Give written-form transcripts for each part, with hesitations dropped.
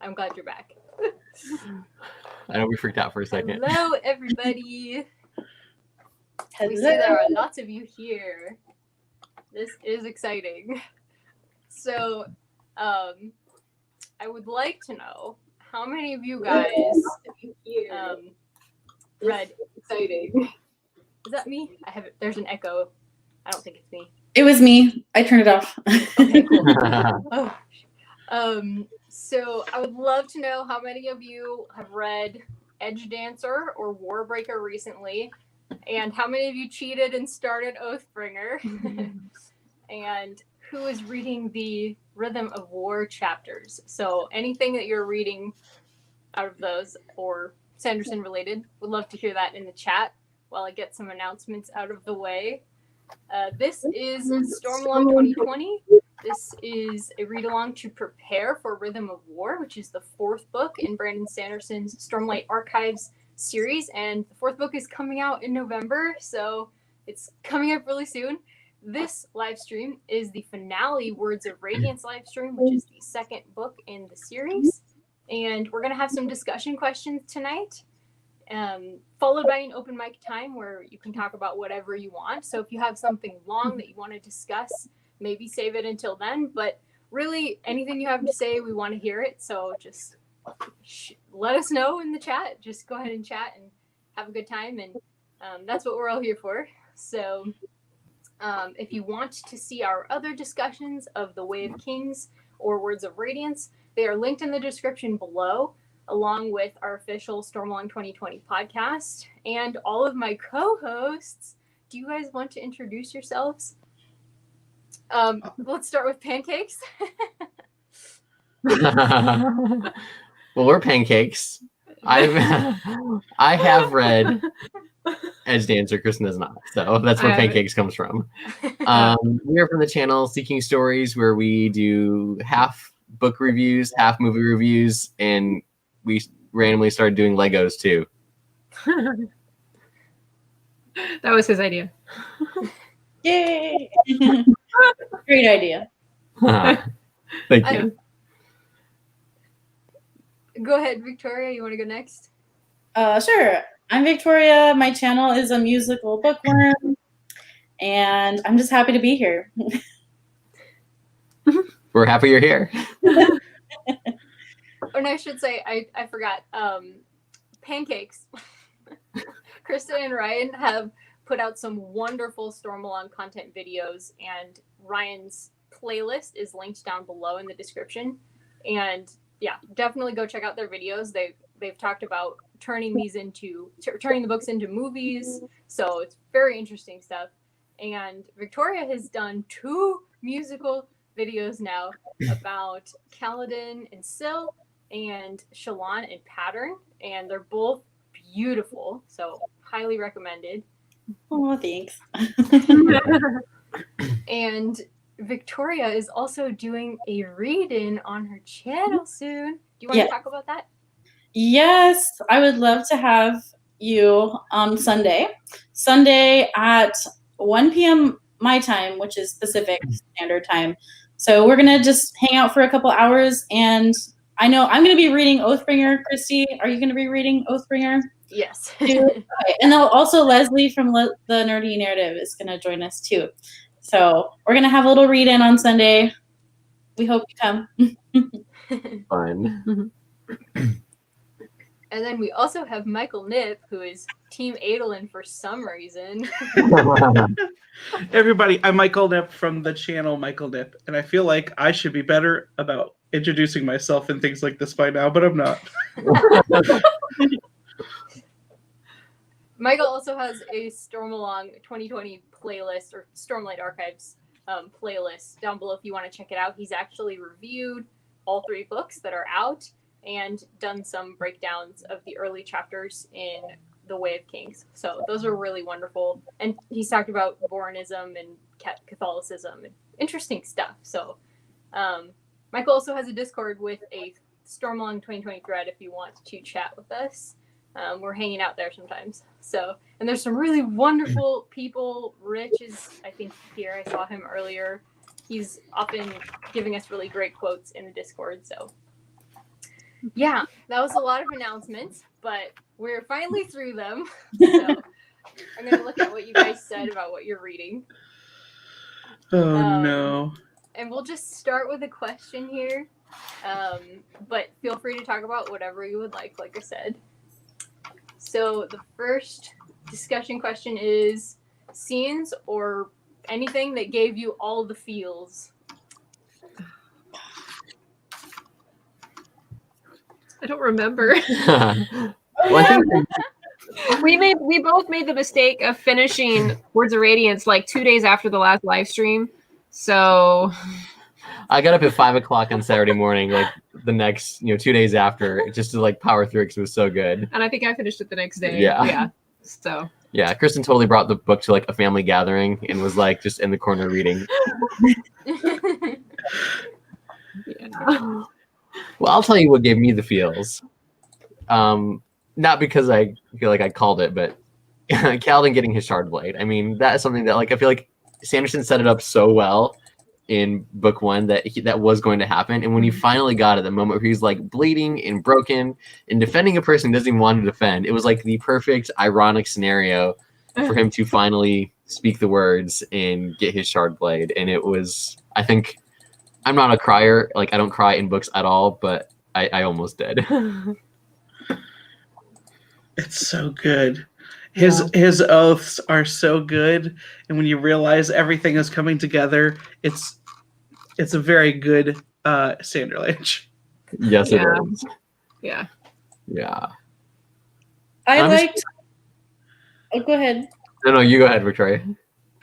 I'm glad you're back. I know we freaked out for a second. Hello, everybody. Hello. We see there are lots of you here. This is exciting. So, I would like to know how many of you guys read exciting. Is that me? There's an echo. I don't think it's me. It was me. I turned it off. Okay, cool. So I would love to know how many of you have read Edge Dancer or Warbreaker recently, and how many of you cheated and started Oathbringer, and who is reading the Rhythm of War chapters. So anything that you're reading out of those or Sanderson related, would love to hear that in the chat while I get some announcements out of the way. This is Stormalong 2020. This is a read-along to prepare for Rhythm of War, which is the 4th book in Brandon Sanderson's Stormlight Archives series, and the 4th book is coming out in November, so it's coming up really soon. This live stream is the finale Words of Radiance live stream, which is the 2nd book in the series, and we're going to have some discussion questions tonight. Followed by an open mic time where you can talk about whatever you want. So if you have something long that you want to discuss, maybe save it until then. But really, anything you have to say, we want to hear it. So just let us know in the chat. Just go ahead and chat and have a good time. And that's what we're all here for. So if you want to see our other discussions of The Way of Kings or Words of Radiance, they are linked in the description below, along with our official Stormalong 2020 podcast and all of my co-hosts. Do you guys want to introduce yourselves? Let's start with Pancakes. Well, we're Pancakes. I have read Edge Dancer. Kristen does not, so that's where Pancakes comes from. We are from the channel Seeking Stories, where we do half book reviews, half movie reviews, and we randomly started doing Legos too. That was his idea. Yay! Great idea. Thank you. Go ahead, Victoria. You want to go next? Sure. I'm Victoria. My channel is A Musical Bookworm, and I'm just happy to be here. We're happy you're here. Oh, and I should say, I forgot. Pancakes. Kristen and Ryan have put out some wonderful Stormalong content videos, and Ryan's playlist is linked down below in the description. And yeah, definitely go check out their videos. They've talked about turning the books into movies, so it's very interesting stuff. And Victoria has done 2 musical videos now about Kaladin and Syl and Shallan and Pattern, and they're both beautiful, so highly recommended. Oh, thanks. And Victoria is also doing a read-in on her channel soon. Do you want to talk about that? Yes, I would love to have you on Sunday at 1 p.m. my time, which is Pacific Standard Time. So we're going to just hang out for a couple hours, and I know I'm going to be reading Oathbringer. Christy, are you going to be reading Oathbringer? Yes. Okay. And also Leslie from the Nerdy Narrative is going to join us too. So we're going to have a little read-in on Sunday. We hope you come. Fun. And then we also have Michael Nip, who is Team Adolin for some reason. Everybody, I'm Michael Nip from the channel Michael Nip, and I feel like I should be better about introducing myself and things like this by now, but I'm not. Michael also has a Stormalong 2020 playlist, or Stormlight Archives playlist down below if you want to check it out. He's actually reviewed all 3 books that are out and done some breakdowns of the early chapters in The Way of Kings. So those are really wonderful. And he's talked about Bourneism and Catholicism and interesting stuff. So Michael also has a Discord with a Stormalong 2020 thread if you want to chat with us. We're hanging out there sometimes. So, and there's some really wonderful people. Rich is, I think, here. I saw him earlier. He's often giving us really great quotes in the Discord. So Yeah, that was a lot of announcements, but we're finally through them. So I'm gonna look at what you guys said about what you're reading. Oh no. And we'll just start with a question here. But feel free to talk about whatever you would like I said. So the first discussion question is scenes or anything that gave you all the feels. I don't remember. Well, I think we both made the mistake of finishing Words of Radiance like 2 days after the last live stream. So I got up at 5 o'clock on Saturday morning, like the next 2 days after, just to like power through because it was so good. And I think I finished it the next day. Yeah. So yeah, Kristen totally brought the book to like a family gathering and was like just in the corner reading. Yeah. Well, I'll tell you what gave me the feels. Not because I feel like I called it, but Kaladin getting his shard blade. I mean, that is something that like I feel like Sanderson set it up so well in book one that that was going to happen. And when he finally got it, the moment where he's like bleeding and broken and defending a person he doesn't even want to defend, it was like the perfect ironic scenario for him to finally speak the words and get his shard blade. And it was, I think, I'm not a crier. Like I don't cry in books at all, but I almost did. It's so good. His oaths are so good, and when you realize everything is coming together, it's a very good Sanderlange. Yes, it is. Yeah. Yeah. I liked. Oh, go ahead. No, you go ahead, Victoria.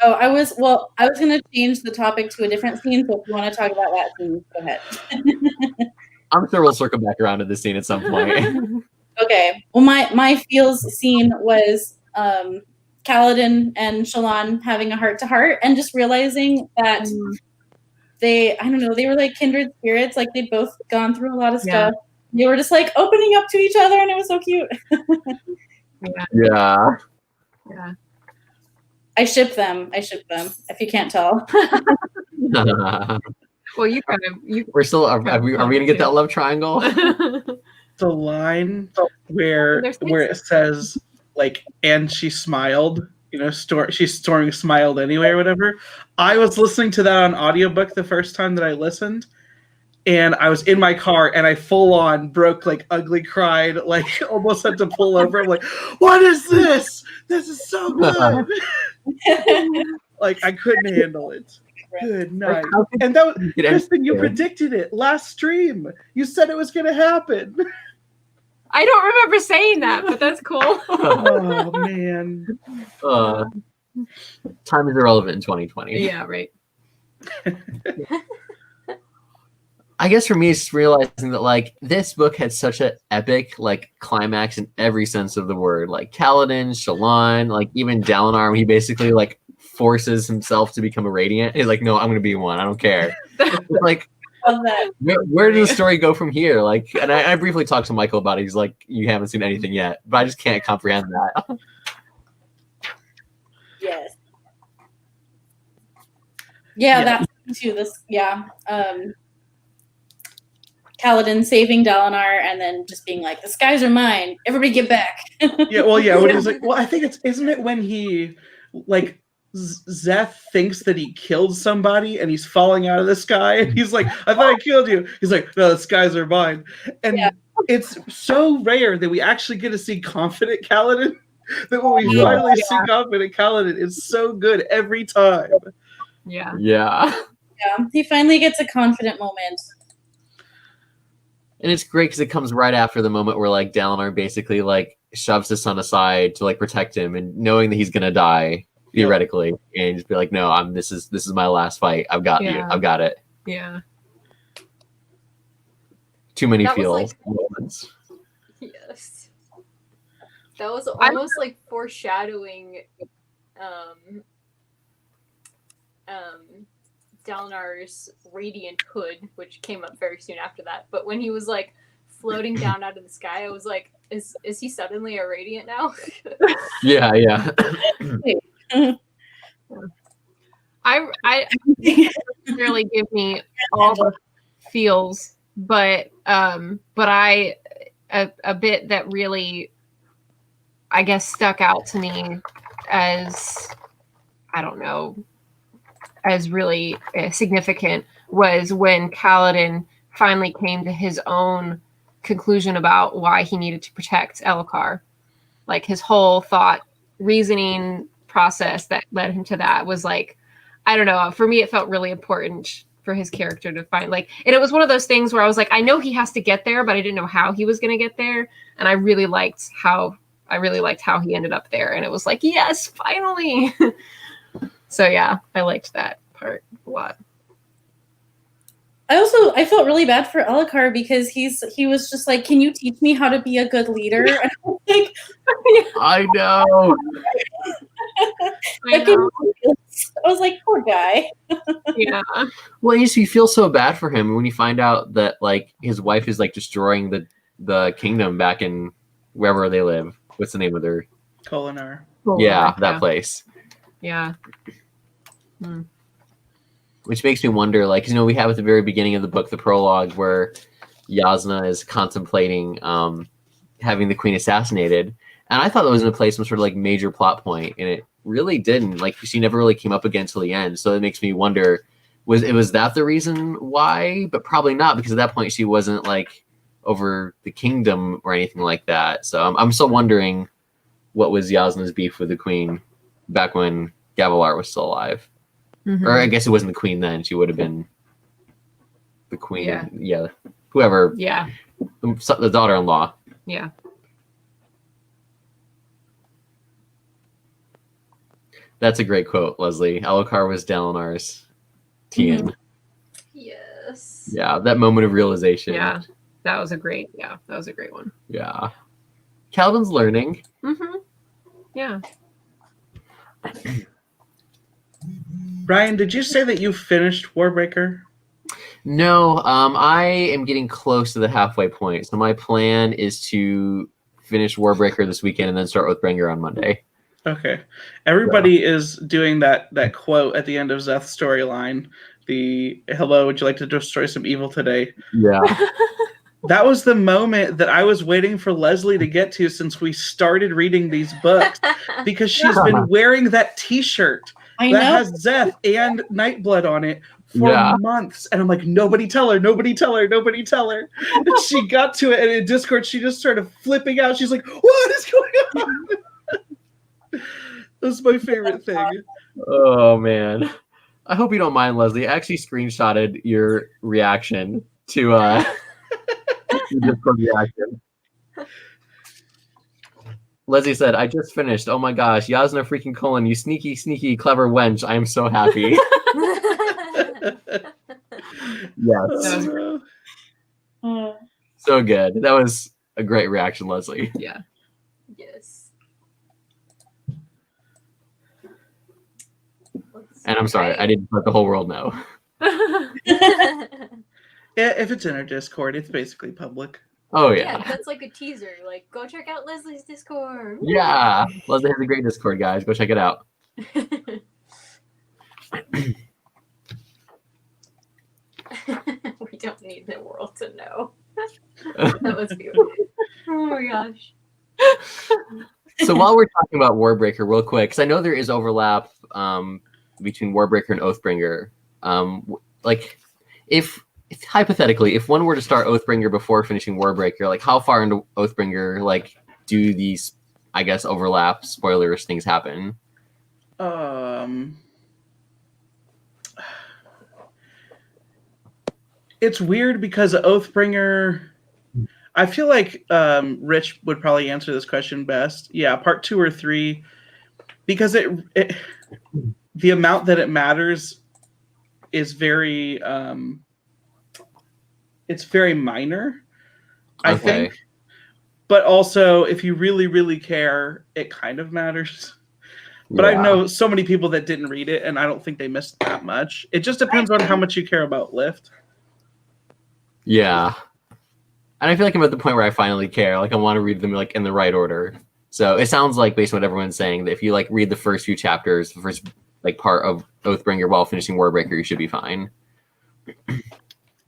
Oh, I was going to change the topic to a different scene, so if you want to talk about that scene, go ahead. I'm sure we'll circle back around to this scene at some point. Okay. Well, my feels scene was Kaladin and Shallan having a heart-to-heart and just realizing that they were like kindred spirits, like they'd both gone through a lot of stuff. They were just like opening up to each other, and it was so cute. Yeah. I ship them, if you can't tell. Well, We're still. Are we gonna get that love triangle? The line where it says like, and she smiled, Stormy smiled anyway or whatever. I was listening to that on audiobook the first time that I listened, and I was in my car and I full on broke, like ugly cried, like almost had to pull over. I'm like, what is this? This is so good. Like I couldn't handle it. Good night. And that was Kristen, you predicted it last stream. You said it was gonna happen. I don't remember saying that, but that's cool. Oh man. Time is irrelevant in 2020. Yeah, right. I guess for me, it's just realizing that like this book had such an epic like climax in every sense of the word. Like Kaladin, Shallan, like even Dalinar, he basically like forces himself to become a Radiant. He's like, no, I'm gonna be one. I don't care. Like, where does the story go from here? Like, and I briefly talked to Michael about it. He's like, you haven't seen anything yet, but I just can't comprehend that. Yes. Yeah, that's too. Kaladin saving Dalinar and then just being like, the skies are mine. Everybody get back. When he's like, well, I think isn't it when he like Zeth thinks that he killed somebody and he's falling out of the sky and he's like, I thought I killed you. He's like, no, the skies are mine. And it's so rare that we actually get to see confident Kaladin that when we finally see confident Kaladin, it's so good every time. Yeah. He finally gets a confident moment. And it's great because it comes right after the moment where like Dalinar basically like shoves his son aside to like protect him, and knowing that he's gonna die theoretically, and just be like, no, this is my last fight. I've got you. I've got it. Yeah. Too many feels moments. Yes. That was almost like foreshadowing Dalinar's radiant hood, which came up very soon after that. But when he was like floating down out of the sky, I was like, is he suddenly a radiant now? Yeah. I really give me all the feels but a bit that really, I guess, stuck out to me as, I don't know, as really significant was when Kaladin finally came to his own conclusion about why he needed to protect Elhokar. Like his whole thought, reasoning process that led him to that was like, I don't know, for me it felt really important for his character to find, like, and it was one of those things where I was like, I know he has to get there, but I didn't know how he was going to get there. And I really liked how he ended up there. And it was like, yes, finally. So yeah, I liked that part a lot. I felt really bad for Elhokar because he was just like, can you teach me how to be a good leader? And I was like, I know. I was like, poor guy. Yeah. Well, you feel so bad for him when you find out that like his wife is like destroying the kingdom back in wherever they live. What's the name of their? Kholinar. Yeah, that place. Yeah. Which makes me wonder, like, we have at the very beginning of the book, the prologue, where Jasnah is contemplating having the queen assassinated. And I thought that was going to play some sort of like major plot point, and it really didn't. Like, she never really came up again until the end. So it makes me wonder, was that the reason why? But probably not, because at that point she wasn't like over the kingdom or anything like that. So I'm still wondering what was Jasnah's beef with the queen back when Gavilar was still alive. Mm-hmm. Or I guess it wasn't the queen then. She would have been the queen. Yeah. Whoever. Yeah. The daughter-in-law. Yeah. That's a great quote, Leslie. Elhokar was Dalinar's Tien. Mm-hmm. Yes. Yeah, that moment of realization. Yeah, that was a great one. Yeah. Calvin's learning. Mm-hmm. Yeah. Brian, did you say that you finished Warbreaker? No, I am getting close to the halfway point. So my plan is to finish Warbreaker this weekend and then start Oathbringer on Monday. Okay. Everybody is doing that quote at the end of Zeth's storyline. The hello, would you like to destroy some evil today? Yeah. That was the moment that I was waiting for Leslie to get to since we started reading these books, because she's been wearing that t-shirt that has Zeth and Nightblood on it for months. And I'm like, nobody tell her, nobody tell her, nobody tell her. And she got to it, and in Discord, she just started flipping out. She's like, what is going on? That's my favorite thing. Oh, man. I hope you don't mind, Leslie. I actually screenshotted your reaction to your Discord reaction. Leslie said, I just finished. Oh my gosh. Jasnah freaking Cullen, you sneaky, sneaky, clever wench. I am so happy. Yes. So good. That was a great reaction, Leslie. Yeah. Yes. And I'm sorry, I didn't let the whole world know. Yeah, if it's in our Discord, it's basically public. Oh, yeah. Yeah, that's like a teaser. Like, go check out Leslie's Discord. Yeah. Leslie has a great Discord, guys. Go check it out. We don't need the world to know. That was beautiful. Oh my gosh. So while we're talking about Warbreaker real quick, because I know there is overlap between Warbreaker and Oathbringer. Like, if hypothetically, if one were to start Oathbringer before finishing Warbreaker, like how far into Oathbringer, like, do these, I guess, overlap, spoilers, things happen? It's weird because Oathbringer, I feel like Rich would probably answer this question best. Yeah, part 2 or 3, because it the amount that it matters is very it's very minor, I think. But also, if you really, really care, it kind of matters. But I know so many people that didn't read it, and I don't think they missed that much. It just depends on how much you care about Lift. Yeah. And I feel like I'm at the point where I finally care. Like, I want to read them like in the right order. So it sounds like, based on what everyone's saying, that if you like read the first few chapters, the first like part of Oathbringer while finishing Warbreaker, you should be fine.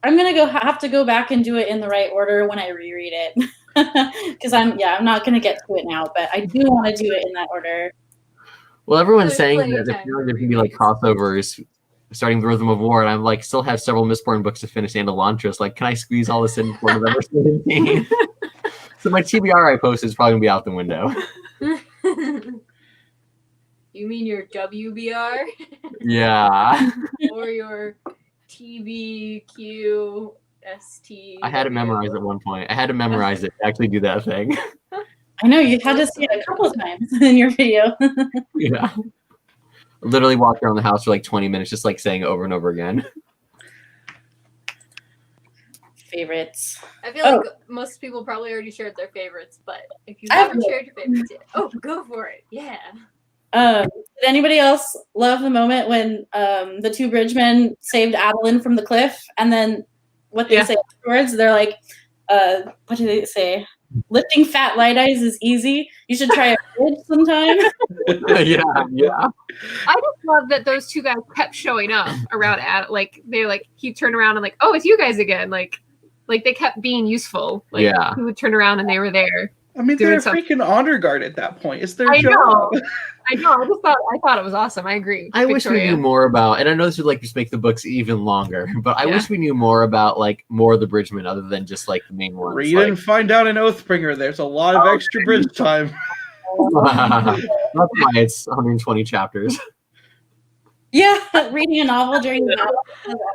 I'm gonna have to go back and do it in the right order when I reread it, because I'm not gonna get to it now, but I do want to do it in that order. Well, everyone's There's saying plenty that of there's time for going to be like crossovers starting the Rhythm of War, and I'm like, still have several Mistborn books to finish and Elantris. Like, can I squeeze all this in before November 17th? So my TBR I posted is probably going to be out the window. You mean your WBR? Yeah. Or your TBQST? I had to memorize at one point. I had to memorize it to actually do that thing. I know, you had to see it a couple of times in your video. Yeah. Literally walked around the house for like 20 minutes, just like saying it over and over again. Favorites. I feel like most people probably already shared their favorites, but if you haven't shared your favorites yet, go for it. Yeah. Did anybody else love the moment when the two bridgemen saved Adeline from the cliff, and then what they say afterwards? They're like, what do they say? Lifting fat light eyes is easy. You should try a bridge sometime. Yeah. I just love that those two guys kept showing up around like they like he turned around and like, oh, it's you guys again. Like they kept being useful. Like he would turn around and they were there. I mean, they're a freaking honor guard at that point. It's their job. I know. I thought it was awesome. I agree. I wish we knew more about, and I know this would like just make the books even longer, but I wish we knew more about like more of the bridgemen other than just like the main ones. Read and find out in Oathbringer. There's a lot of extra bridge time. That's why it's 120 chapters. Yeah, reading a novel during the battle.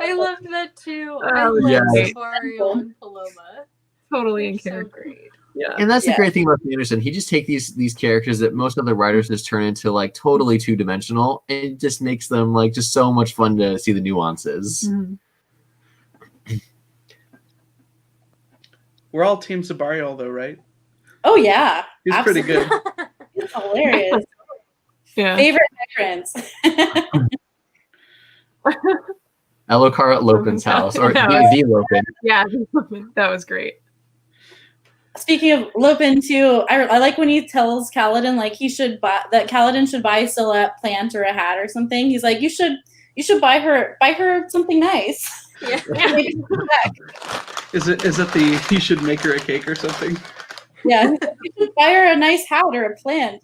I loved that too. Oh, I love yes. Safario and Paloma. Totally in So character. great. Yeah. And that's the great thing about Sanderson. He just take these characters that most other writers just turn into like totally two-dimensional, and it just makes them like just so much fun to see the nuances. Mm-hmm. We're all Team Sabarial though, right? Oh yeah. He's pretty good. He's hilarious. Yeah. Favorite veterans. Elokar at Lopin's house, or the Lopin. Yeah, that was great. Speaking of Lopin too, I like when he tells Kaladin like Kaladin should buy Scylla a plant or a hat or something. He's like, you should buy her something nice. Yeah. Is it the he should make her a cake or something? Yeah, you should buy her a nice hat or a plant.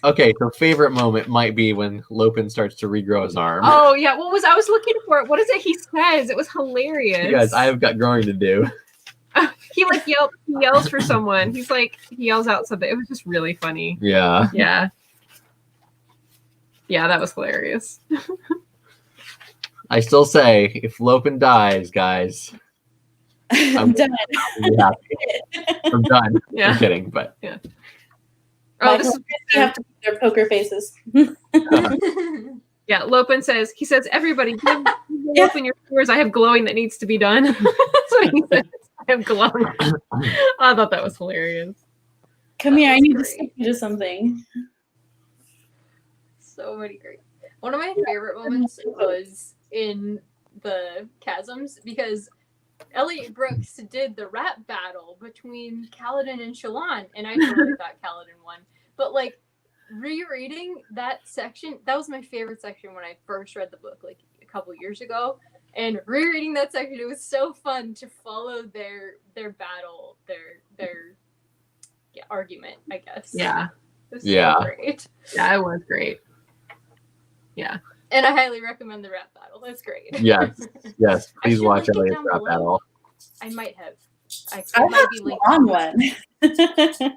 Okay, so favorite moment might be when Lopin starts to regrow his arm. Oh yeah, I was looking for it. What is it he says? It was hilarious. You guys, I have got growing to do. He like yells for someone. He yells out something. It was just really funny. Yeah. Yeah. Yeah, that was hilarious. I still say, if Lopin dies, guys, I'm done. I'm done. Yeah. I'm kidding, but yeah. Oh, this is you have to put their poker faces. Yeah, Lopin says, everybody, give Lopin your scores. I have glowing that needs to be done. That's what he says. I have glowing. I thought that was hilarious. Come here, I need to stick you to something. So many great. One of my favorite moments was in the chasms because Elliot Brooks did the rap battle between Kaladin and Shallan, and I totally thought Kaladin won. But like rereading that section, that was my favorite section when I first read the book like a couple years ago. And rereading that section, it was so fun to follow their battle, their argument, I guess. Yeah. It was so great. Yeah, it was great. Yeah. And I highly recommend the rap battle. That's great. Yes. Please watch Elliot's rap battle. I might have. I might be linked on one.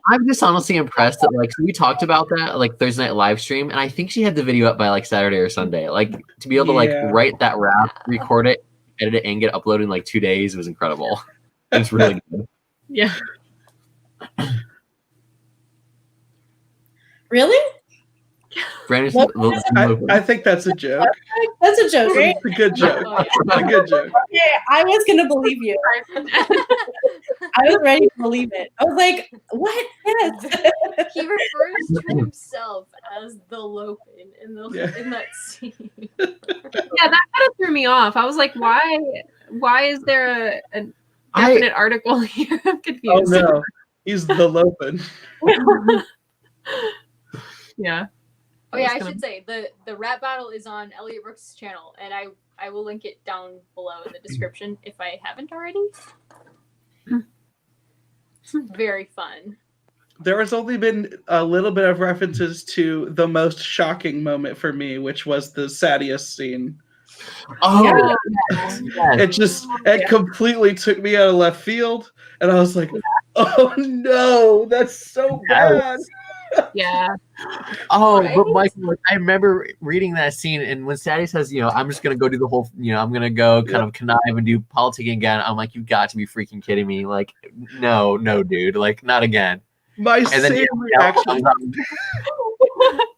I'm just honestly impressed that like we talked about that like Thursday night live stream, and I think she had the video up by like Saturday or Sunday. Like to be able to like write that rap, record it, edit it, and get it uploaded in like 2 days was incredible. It's really good. Yeah. Really? I think that's a joke. That's a joke, right? It's a good joke. Not a good joke. Okay, I was gonna believe you. I was ready to believe it. I was like, "What? Yes." He refers to himself as the Lopin in that scene. Yeah, that kind of threw me off. I was like, why is there a definite article here? I'm confused. Oh no, he's the Lopin. Yeah. Oh yeah, I should say the rap battle is on Elliot Brooks' channel, and I I will link it down below in the description if I haven't already. It's very fun. There has only been a little bit of references to the most shocking moment for me, which was the Sadius scene. Oh, It completely took me out of left field, and I was like, oh no, that's so bad. Yeah. Oh, Right? but Michael, I remember reading that scene, and when Sadie says, I'm just gonna go do the whole, I'm gonna go kind of connive and do politicking again. I'm like, you've got to be freaking kidding me! Like, no, dude, like, not again. My same reaction.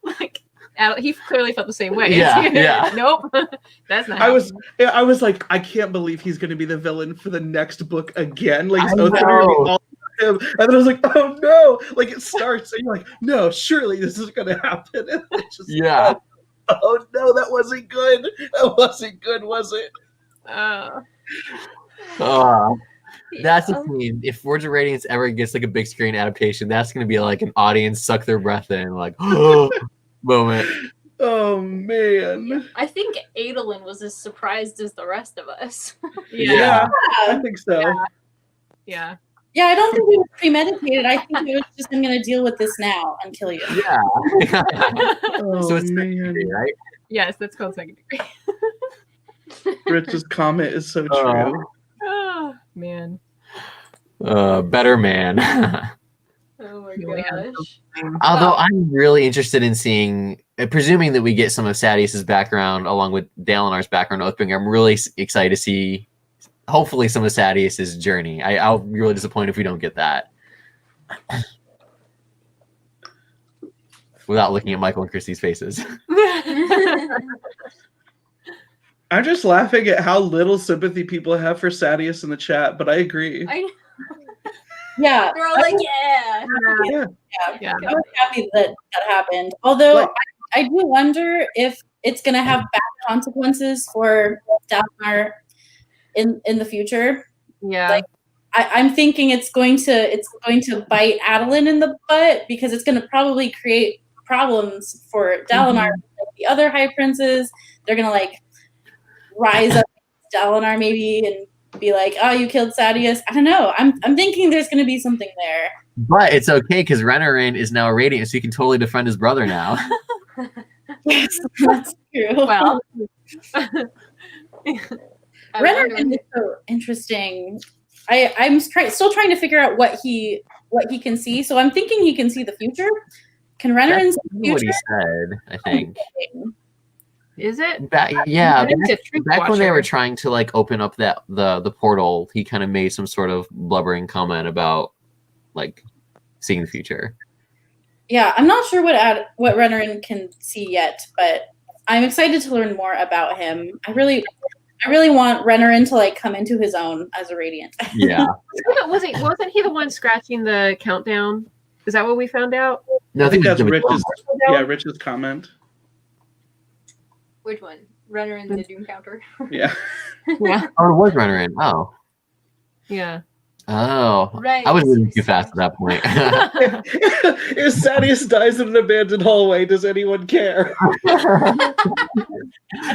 Like, he clearly felt the same way. Yeah. Nope, that's not. I was like, I can't believe he's gonna be the villain for the next book again. Like, I it's gonna be know. all him. And then I was like, oh no! Like, it starts, and you're like, no, surely this is gonna happen. And it's just, oh no, that wasn't good. That wasn't good, was it? That's the thing. If Words of Radiance ever gets like a big screen adaptation, that's gonna be like an audience suck their breath in, like moment. Oh man. I think Adolin was as surprised as the rest of us. Yeah, I think so. Yeah. Yeah, I don't think it was premeditated. I think it was just, I'm going to deal with this now and kill you. Yeah. Oh, So it's man. secondary, right? Yes, that's called secondary. Rich's comment is so true. Oh man. Better man. Oh my Really gosh. Although I'm really interested in seeing, presuming that we get some of Sadius's background along with Dalinar's background, Oathbringer, I'm really excited to see, hopefully, some of Sadius's journey. I'll be really disappointed if we don't get that. Without looking at Michael and Christy's faces. I'm just laughing at how little sympathy people have for Sadius in the chat, but I agree. I know. Yeah. They're all like, yeah. I was happy that happened. Although I do wonder if it's going to have bad consequences for Dalinar in the future. Yeah. Like, I'm thinking it's going to bite Adolin in the butt, because it's going to probably create problems for Dalinar. Like the other high princes, they're going to like rise up against Dalinar maybe and be like, oh, you killed Sadius. I don't know. I'm thinking there's going to be something there. But it's okay because Renarin is now a Radiant, so he can totally defend his brother now. Yes, that's true. Well. Renarin is so interesting. I'm still trying to figure out what he can see. So I'm thinking he can see the future. Can Renarin see the future? What he said, I think. Is it? Back when they were trying to like open up the portal, he kind of made some sort of blubbering comment about like seeing the future. Yeah, I'm not sure what Renarin can see yet, but I'm excited to learn more about him. I really want Renarin to like come into his own as a Radiant. Yeah. Wasn't he the one scratching the countdown? Is that what we found out? No, I think that's Rich's comment. Which one? Renarin the Doom counter. Yeah. Yeah. Oh, it was Renarin. Oh. Yeah. Oh. Right. I was moving too fast at that point. If Sadius dies in an abandoned hallway, does anyone care?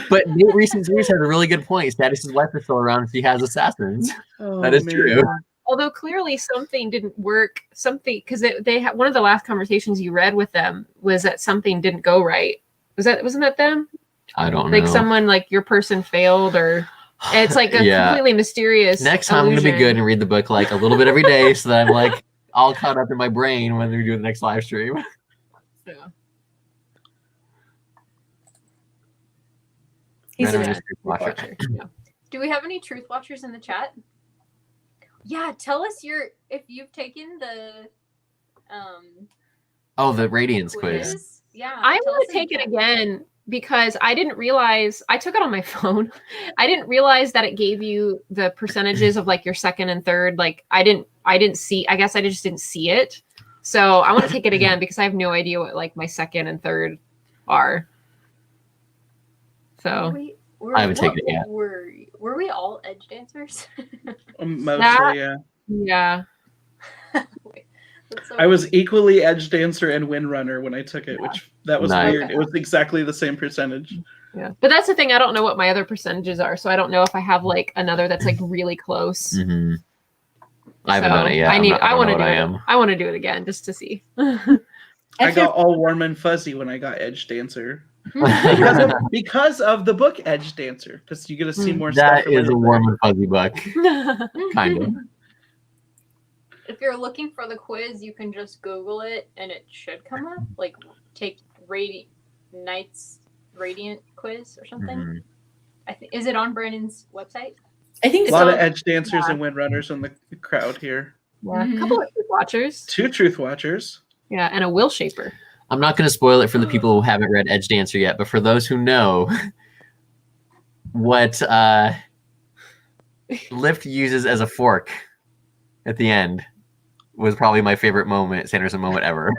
But Nate Recent Series has a really good point. Sadius's wife is still around if he has assassins. Oh, that is man. true. Although clearly something didn't work. Something, because they had one of the last conversations you read with them was that something didn't go right. Wasn't that them? I don't know. Like someone, like your person failed, or it's like a completely mysterious. Next time illusion. I'm gonna be good and read the book like a little bit every day, so that I'm like all caught up in my brain when we do the next live stream. Yeah. He's a Truth Watcher. Yeah. Do we have any truth watchers in the chat? Yeah, tell us if you've taken the the Radiance quiz. Yeah. I tell want us to in take it the chat. again because I didn't realize I took it on my phone. I didn't realize that it gave you the percentages of like your second and third. Like I didn't see. I guess I just didn't see it. So I want to take it again because I have no idea what like my second and third are. So I haven't taken it yet. Were we all edge dancers? Mostly, yeah. Yeah. So I was equally Edge Dancer and Windrunner when I took it, which that was Nice. weird. It was exactly the same percentage. Yeah, but that's the thing. I don't know what my other percentages are, so I don't know if I have like another that's like really close. Mm-hmm. I haven't done it yet. I want to do it. I want to do it again just to see. I got all warm and fuzzy when I got Edge Dancer because of the book Edge Dancer, because you get to see more stuff. That is a warm and fuzzy book, kind of. If you're looking for the quiz, you can just Google it and it should come up. Like, take Knight's Radiant quiz or something. Mm-hmm. Is it on Brandon's website? I think a lot of Edge Dancers and Windrunners in the crowd here. Yeah, a couple of Truth Watchers. 2 Truth Watchers. Yeah, and a Will Shaper. I'm not going to spoil it for the people who haven't read Edge Dancer yet, but for those who know, what Lift uses as a fork at the end was probably my favorite Sanderson moment ever.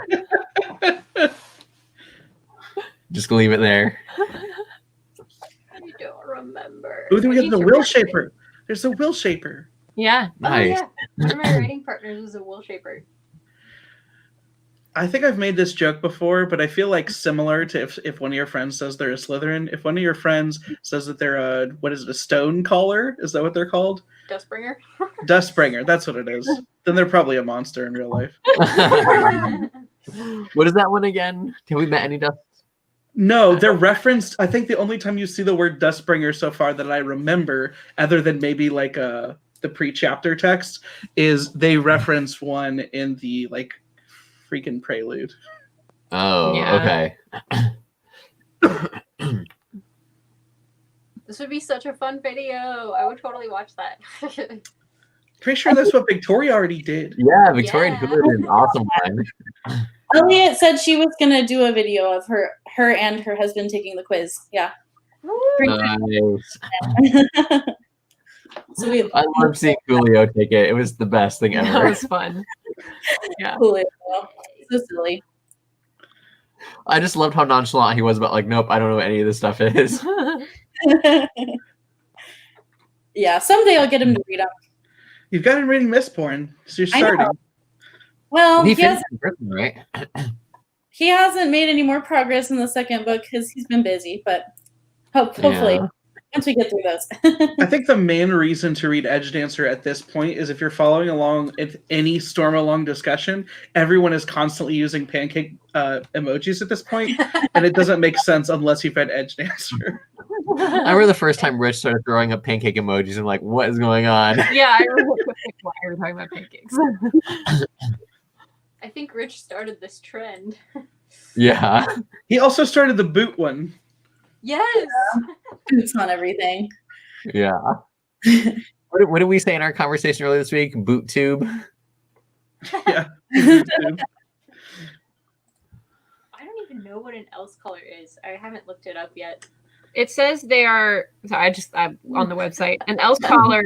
Just leave it there. I don't remember. Oh, then we get the Will Shaper. There's a Will Shaper. Yeah. Nice. Oh, yeah. One of my writing partners was a Will Shaper. I think I've made this joke before, but I feel like similar to if one of your friends says they're a Slytherin, if one of your friends says that they're a stone caller, is that what they're called? Dustbringer? Dustbringer, that's what it is. Then they're probably a monster in real life. What is that one again? Have we met any dust? No, they're referenced. I think the only time you see the word Dustbringer so far that I remember, other than maybe like the pre-chapter text, is they reference one in the like freaking prelude. Oh, yeah. Okay. This would be such a fun video. I would totally watch that. Pretty sure that's what Victoria already did. Yeah, Victoria did an awesome one. Elliot said she was going to do a video of her and her husband taking the quiz. Yeah. Nice. So I love seeing Julio take it. It was the best thing ever. That was fun. Yeah. Julio. So silly. I just loved how nonchalant he was about like, nope, I don't know what any of this stuff is. Yeah, someday I'll get him to read up. You've got him reading Mistborn, so you're starting. Well, he finished in prison, right? He hasn't made any more progress in the second book because he's been busy, but hopefully once we get through those. I think the main reason to read Edge Dancer at this point is if you're following along in any Storm Along discussion, everyone is constantly using pancake emojis at this point, and it doesn't make sense unless you've read Edge Dancer. I remember the first time Rich started throwing up pancake emojis and like, what is going on? Yeah, I remember why we were talking about pancakes. I think Rich started this trend. Yeah. He also started the boot one. Yes. Boots on everything. Yeah. What did we say in our conversation earlier this week? Boot tube? Yeah. I don't even know what an else color is. I haven't looked it up yet. It says they are. So I'm on the website. An else collar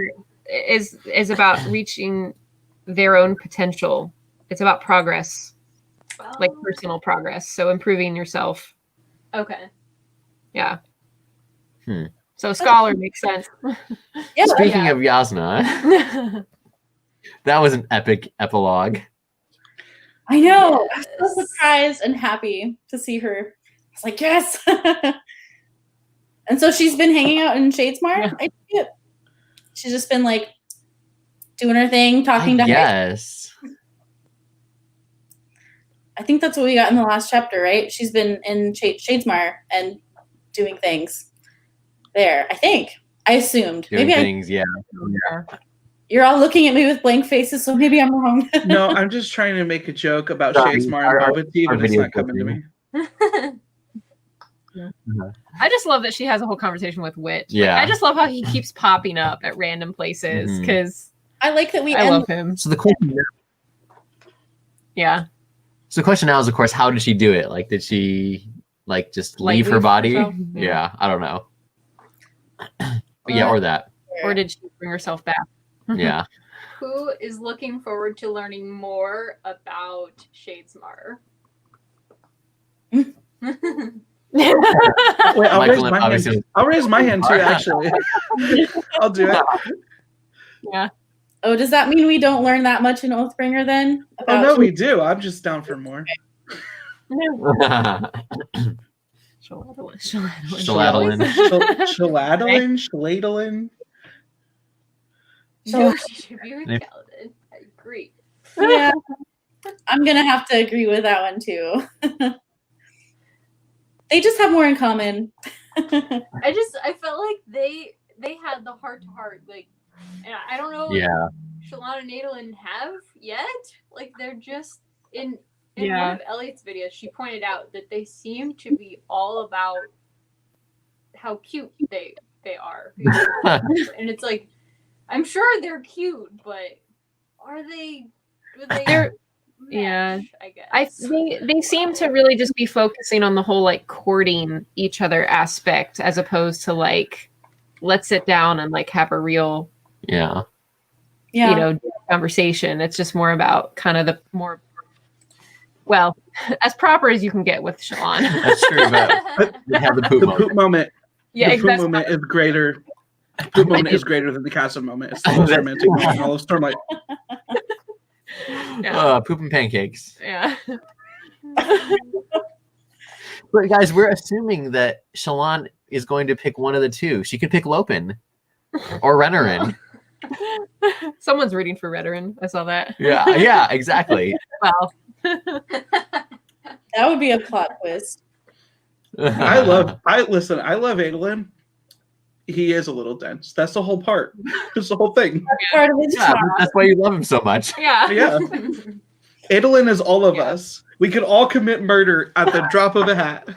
is about reaching their own potential. It's about progress, like personal progress. So improving yourself. Okay. Yeah. So scholar makes sense. Yeah, Speaking of Jasnah, that was an epic epilogue. I know. Yes. I was so surprised and happy to see her. I was like, yes. And so she's been hanging out in Shadesmar. Yeah. She's just been like doing her thing, talking to her. Yes. I think that's what we got in the last chapter, right? She's been in Shadesmar and doing things there. I think. I assumed. Yeah. You're all looking at me with blank faces, so maybe I'm wrong. No, I'm just trying to make a joke about Shadesmar and Boba Tea, but it's not coming to me. I just love that she has a whole conversation with Witch. Yeah. Like, I just love how he keeps popping up at random places because I like that I love him. So the question So the question now is, of course, how did she do it? Like, did she like just leave her body? Yeah, I don't know. Or that. Or did she bring herself back? Yeah. Who is looking forward to learning more about Shadesmar? Wait, I'll raise my hand too, actually. I'll do it. Yeah. Oh, does that mean we don't learn that much in Oathbringer then? Oh, no, we do. I'm just down for more. Shaladlin. Shaladlin. No, she should be with Kaladin. I agree. Yeah, I'm gonna have to agree with that one too. They just have more in common. I felt like they had the heart to heart, like, and I don't know if Shallan and Adolin have yet. Like, they're just in one of Elliot's videos, she pointed out that they seem to be all about how cute they are. And it's like, I'm sure they're cute, but are they? Do they? They're match, I guess. They seem to really just be focusing on the whole like courting each other aspect, as opposed to like, let's sit down and like have a real conversation. It's just more about kind of the more, well, as proper as you can get with Shallan. That's true, but they have the poop moment. Yeah, the poop moment is greater. The poop moment is greater than the Casa moment. It's the most romantic moment in all of Stormlight. Poop and pancakes. Yeah. But guys, we're assuming that Shallan is going to pick one of the two. She could pick Lopin or Renarin. Someone's rooting for Renarin. I saw that. Yeah, exactly. Well, that would be a plot twist. I love Adolin. He is a little dense. That's the whole part. That's the whole thing. That's part of his charm. That's why you love him so much. Yeah. Adolin is all of us. We could all commit murder at the drop of a hat.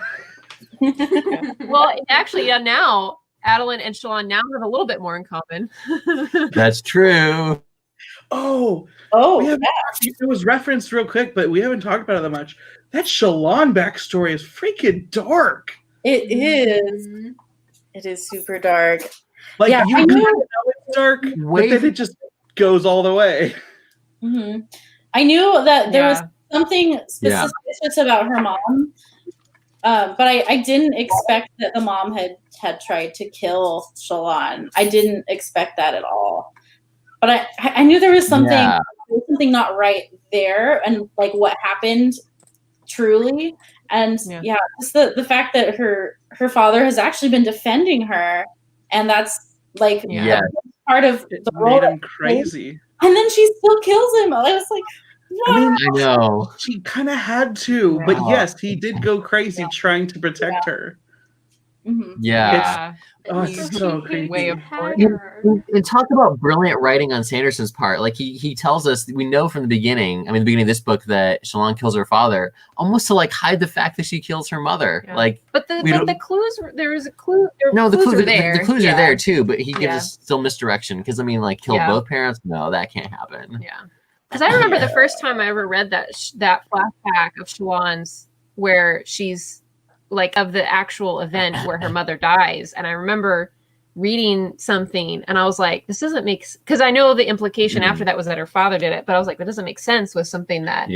Well, actually, now Adolin and Shallan now have a little bit more in common. That's true. Oh, yeah. It was referenced real quick, but we haven't talked about it that much. That Shallan backstory is freaking dark. It is. It is super dark. Like, you I know it's dark, but then it just goes all the way. Mm-hmm. I knew that there was something suspicious about her mom, but I didn't expect that the mom had tried to kill Shallan. I didn't expect that at all. But I knew there was something not right there, and like what happened truly. And just the fact that her father has actually been defending her, and that's like part of the role. Made him crazy. And then she still kills him. I was like, wow. I mean, I know. She kind of had to, but yes, he did go crazy trying to protect her. Mm-hmm. It's so creepy. Way of and talk about brilliant writing on Sanderson's part. Like he tells us, we know from the beginning, the beginning of this book, that Shallan kills her father almost to like hide the fact that she kills her mother. But the clues, there is a clue. The clues are there. The clues are there too, but he gives us still misdirection because kill both parents. No, that can't happen. Yeah, because I remember the first time I ever read that flashback of Shallan's where she's like of the actual event where her mother dies, and I remember reading something and I was like, this doesn't make sense, because I know the implication after that was that her father did it, but I was like, that doesn't make sense with something that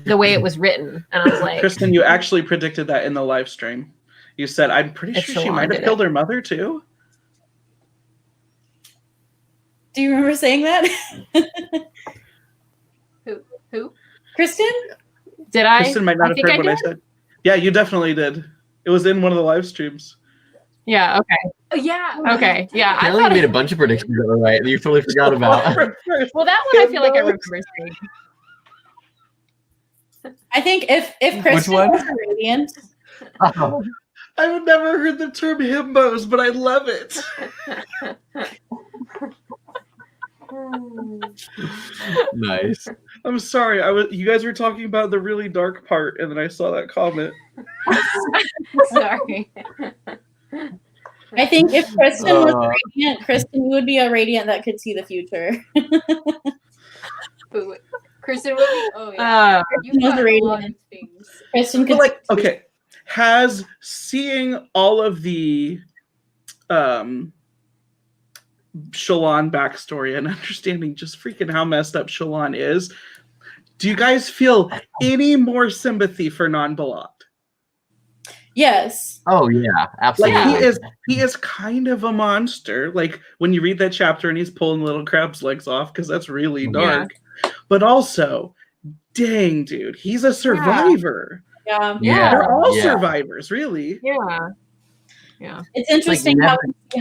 the way it was written. And I was like, Kristen, you actually predicted that in the live stream. You said, I'm pretty sure she might have killed her mother too. Do you remember saying that? Who? Kristen? Did I? Kristen might not have heard what I said. Yeah, you definitely did. It was in one of the live streams. Yeah, okay. Yeah. Okay, yeah. Apparently you made a bunch of predictions that were right that you totally forgot about. Well, that one I feel like I remember saying. I think if Kristen was a Radiant. Oh. I've never heard the term himbos, but I love it. Nice. I'm sorry. You guys were talking about the really dark part, and then I saw that comment. Sorry. I think if Kristen was a Radiant, Kristen would be a Radiant that could see the future. Kristen would be. Oh yeah. Kristen was a Radiant. Kristen could. Okay. Has seeing all of the Shallan backstory and understanding just freaking how messed up Shallan is, do you guys feel any more sympathy for Non-Balat? Yes. Oh yeah, absolutely. Like he is kind of a monster. Like when you read that chapter and he's pulling little crab's legs off, because that's really dark. But also, dang dude, he's a survivor. Yeah. Yeah. They're all Yeah. survivors, really. Yeah. It's interesting how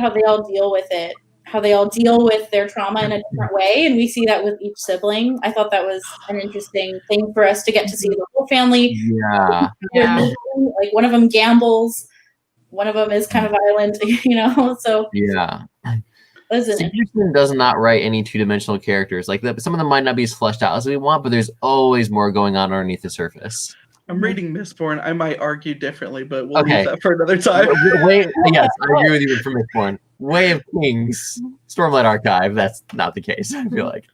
they all deal with it, how they all deal with their trauma in a different way, and we see that with each sibling. I thought that was an interesting thing for us to get to see the whole family. Yeah. Like one of them gambles, one of them is kind of violent, so Yeah. listen, Stevenson does not write any two-dimensional characters. Like some of them might not be as fleshed out as we want, but there's always more going on underneath the surface. I'm reading Mistborn. I might argue differently, but we'll Okay. leave that for another time. Yes, I agree with you for Mistborn. Way of Kings, Stormlight Archive, that's not the case, I feel like.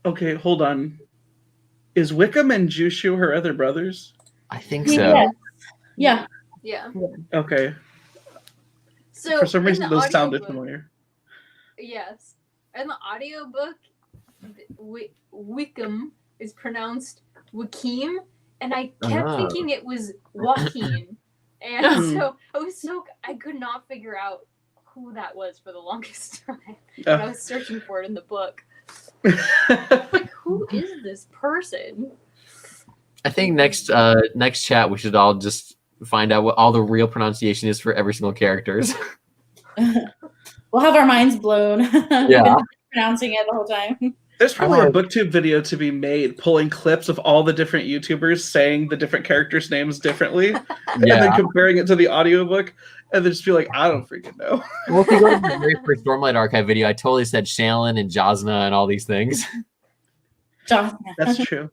Okay, hold on. Is Wickham and Jushu her other brothers? I think so. Yeah. Okay. So For some in reason, the those sounded audiobook- familiar. Yes. In the audiobook, Wickham is pronounced Wakim, and I kept thinking it was Joaquin. And so I could not figure out who that was for the longest time. And I was searching for it in the book. Like, who is this person? I think next chat we should all just find out what all the real pronunciation is for every single characters. We'll have our minds blown. We've Yeah. been pronouncing it the whole time. There's probably a booktube video to be made pulling clips of all the different YouTubers saying the different characters' names differently and then comparing it to the audiobook and then just be like, I don't freaking know. Well, if you go to the very first Stormlight Archive video, I totally said Shallan and Jasnah and all these things. That's true.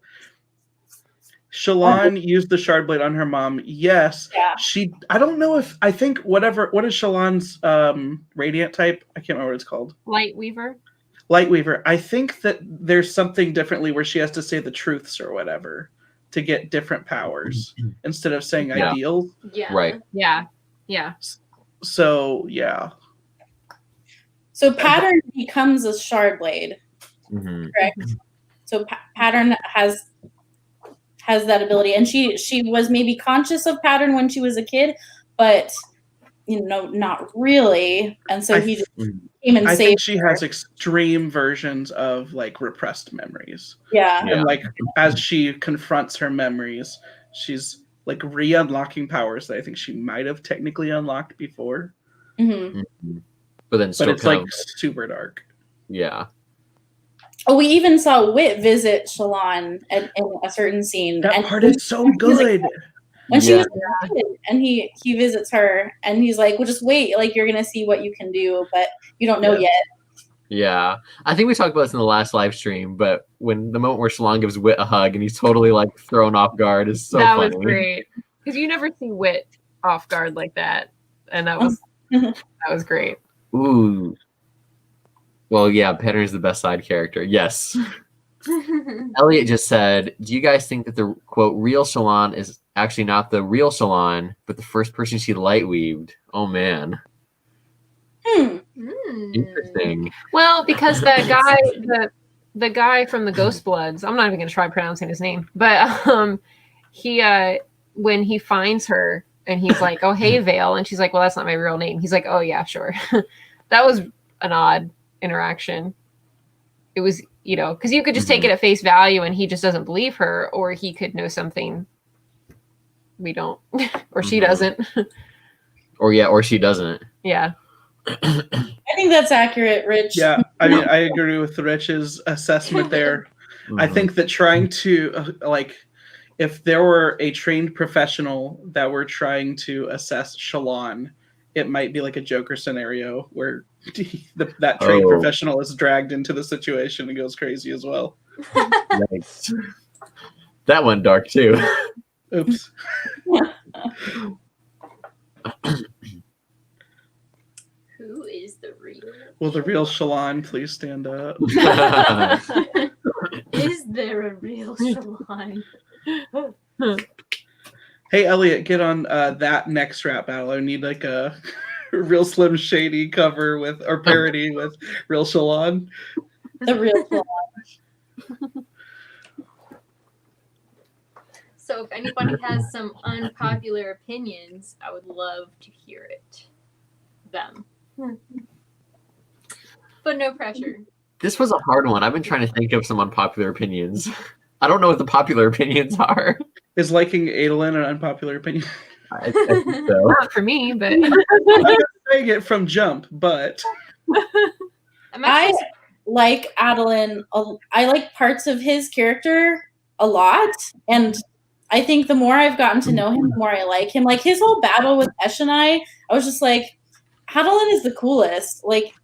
Shallan used the shard blade on her mom. Yes. Yeah. I don't know what is Shallan's radiant type? I can't remember what it's called. Lightweaver. I think that there's something differently where she has to say the truths or whatever to get different powers instead of saying ideals. Yeah. Right. Yeah. So, yeah. So Pattern becomes a shard blade, correct? So Pattern has that ability, and she was maybe conscious of Pattern when she was a kid, but not really. And so he just came and saved I think she her. has extreme versions of like repressed memories. Yeah. And like as she confronts her memories, she's like re-unlocking powers that I think she might have technically unlocked before. But it's like super dark. Yeah. Oh, we even saw Wit visit Shallan in a certain scene. That part is so good. When she was a kid, and he visits her, and he's like, well, just wait, like, you're gonna see what you can do, but you don't know yet. Yeah. I think we talked about this in the last live stream, but when the moment where Shallan gives Wit a hug and he's totally like thrown off guard is so funny. That was great. Because you never see Wit off guard like that. And that was great. Ooh. Well, yeah, Pattern's the best side character. Yes. Elliot just said, do you guys think that the, quote, real Shallan is actually not the real Shallan, but the first person she light weaved? Oh, man. Interesting. Well, because that guy, the guy from the Ghost Bloods, I'm not even going to try pronouncing his name, but he, when he finds her and he's like, oh, hey, Vale, and she's like, well, that's not my real name. He's like, oh, yeah, sure. That was an odd interaction. It was, because you could just take it at face value and he just doesn't believe her, or he could know something we don't, or she doesn't. Or she doesn't. Yeah. I think that's accurate, Rich. Yeah, I mean, I agree with Rich's assessment there. I think that trying to, if there were a trained professional that were trying to assess Shallan, it might be like a Joker scenario where that trained professional is dragged into the situation and goes crazy as well. Nice. That went dark too. Oops. Who is the real? Will the real Shallan please stand up? Is there a real Shallan? Hey, Elliot, get on that next rap battle. I need like a real Slim Shady cover or parody with real Shallan. The real Shallan. So if anybody has some unpopular opinions, I would love to hear it. Them. But no pressure. This was a hard one. I've been trying to think of some unpopular opinions. I don't know what the popular opinions are. Is liking Adolin an unpopular opinion? I think so. Not for me, but I'm not saying it from jump, but I'm I actually like Adeline. I like parts of his character a lot, and I think the more I've gotten to know him, the more I like him. Like his whole battle with Esh and I was just like, Adeline is the coolest. Like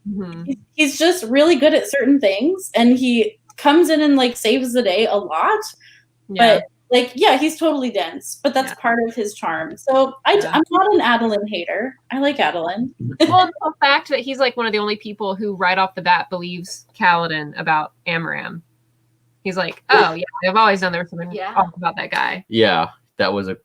he's just really good at certain things, and he comes in and like saves the day a lot. yeah. But like, yeah, he's totally dense, but that's part of his charm. So I'm not an Adeline hater. I like Adeline. Well, the fact that he's like one of the only people who right off the bat believes Kaladin about Amaram. He's like, oh yeah, I've always known there was something off about that guy. Yeah, that was a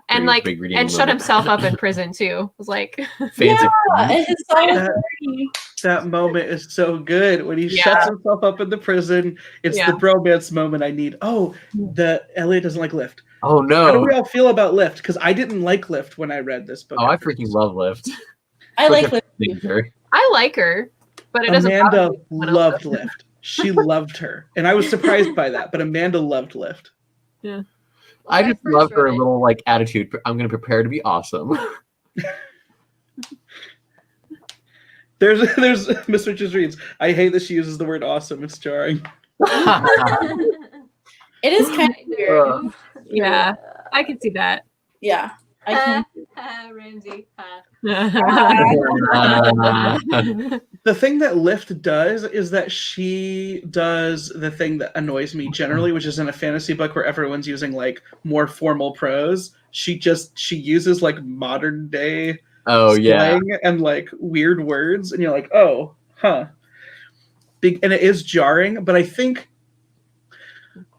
and like big redeeming and shut moment. himself up in prison too. It was like fancy. And his solidarity. that moment is so good when he shuts himself up in the prison. It's the bromance moment I need. Oh, Elliot doesn't like Lift. Oh no! How do we all feel about Lift? Because I didn't like Lift when I read this book. Oh, I freaking love Lift. I like Lift. I like her, but it doesn't. Amanda loved Lift. She loved her, and I was surprised by that. But Amanda loved Lift. Yeah. I just love her little like attitude. I'm going to prepare to be awesome. There's Mr. Just reads. I hate that she uses the word awesome. It's jarring. It is kind of weird. Yeah, I can see that. Yeah, I can. Ramsey. The thing that Lift does is that she does the thing that annoys me generally, which is in a fantasy book where everyone's using like more formal prose. She uses like modern day slang and like weird words, and you're like, oh, huh. And it is jarring, but I think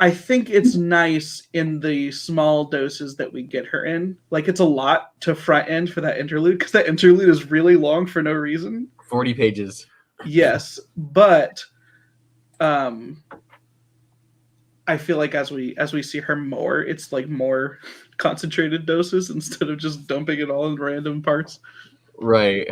it's nice in the small doses that we get her in. Like, it's a lot to front end for that interlude, because that interlude is really long for no reason. 40 pages. Yes, but I feel like as we see her more, it's like more concentrated doses instead of just dumping it all in random parts. Right.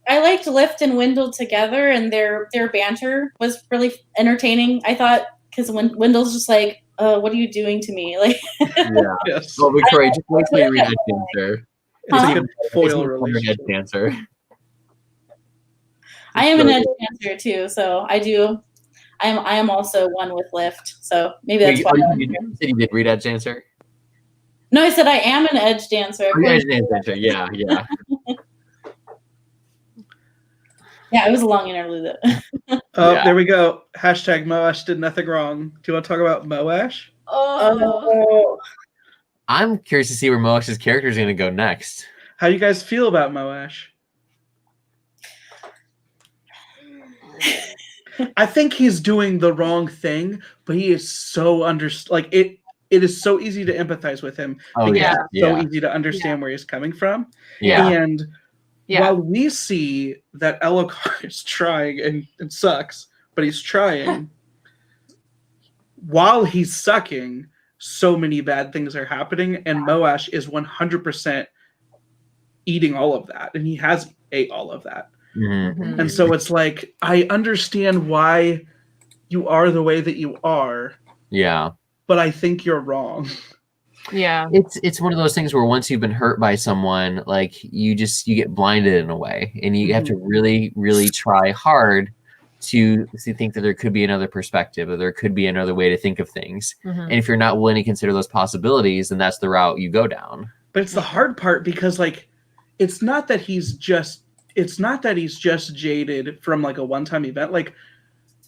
I liked Lift and Wendell together, and their banter was really entertaining, I thought. Because when Wendell's just like, what are you doing to me? Like, yeah. Yes. Well, Victoria, just wait till you read Edge Dancer. It's a good foil relationship. Edge Dancer. I am an Edge Dancer too, so I am also one with Lift. So maybe that's why. You said you did read Edge Dancer? No, I said I am an Edge Dancer. Oh, Edge Dancer. Yeah. Yeah, it was a long interlude. There we go. Hashtag Moash did nothing wrong. Do you want to talk about Moash? Oh. I'm curious to see where Moash's character is going to go next. How do you guys feel about Moash? I think he's doing the wrong thing, but he is so it is so easy to empathize with him. Oh yeah. So easy to understand where he's coming from. Yeah. And while we see that Elokar is trying and sucks, but he's trying, while he's sucking, so many bad things are happening, and Moash is 100% eating all of that, and he has ate all of that. Mm-hmm. And so it's like, I understand why you are the way that you are. Yeah. But I think you're wrong. Yeah. It's one of those things where once you've been hurt by someone, like you get blinded in a way, and you have to really, really try hard to think that there could be another perspective, or there could be another way to think of things. And if you're not willing to consider those possibilities, then that's the route you go down. But it's the hard part, because like, it's not that he's just jaded from like a one-time event. Like,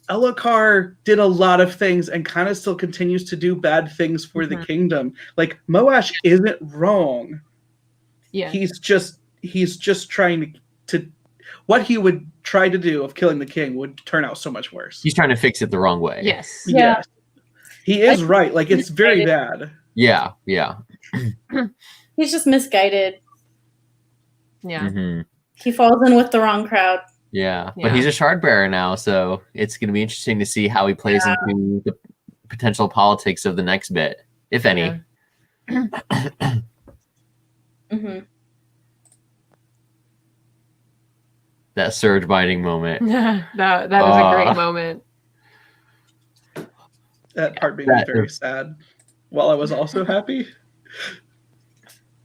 Elokar did a lot of things and kind of still continues to do bad things for the kingdom. Like, Moash isn't wrong. Yeah. He's just trying to what he would try to do of killing the king would turn out so much worse. He's trying to fix it the wrong way. Yes. Yeah. Yes. He is right. Like, it's very bad. Yeah. He's just misguided. Yeah. Mm-hmm. He falls in with the wrong crowd. Yeah, but he's a shard bearer now, so it's going to be interesting to see how he plays into the potential politics of the next bit, if any. That surge binding moment. that is a great moment. That part made me very sad, while I was also happy.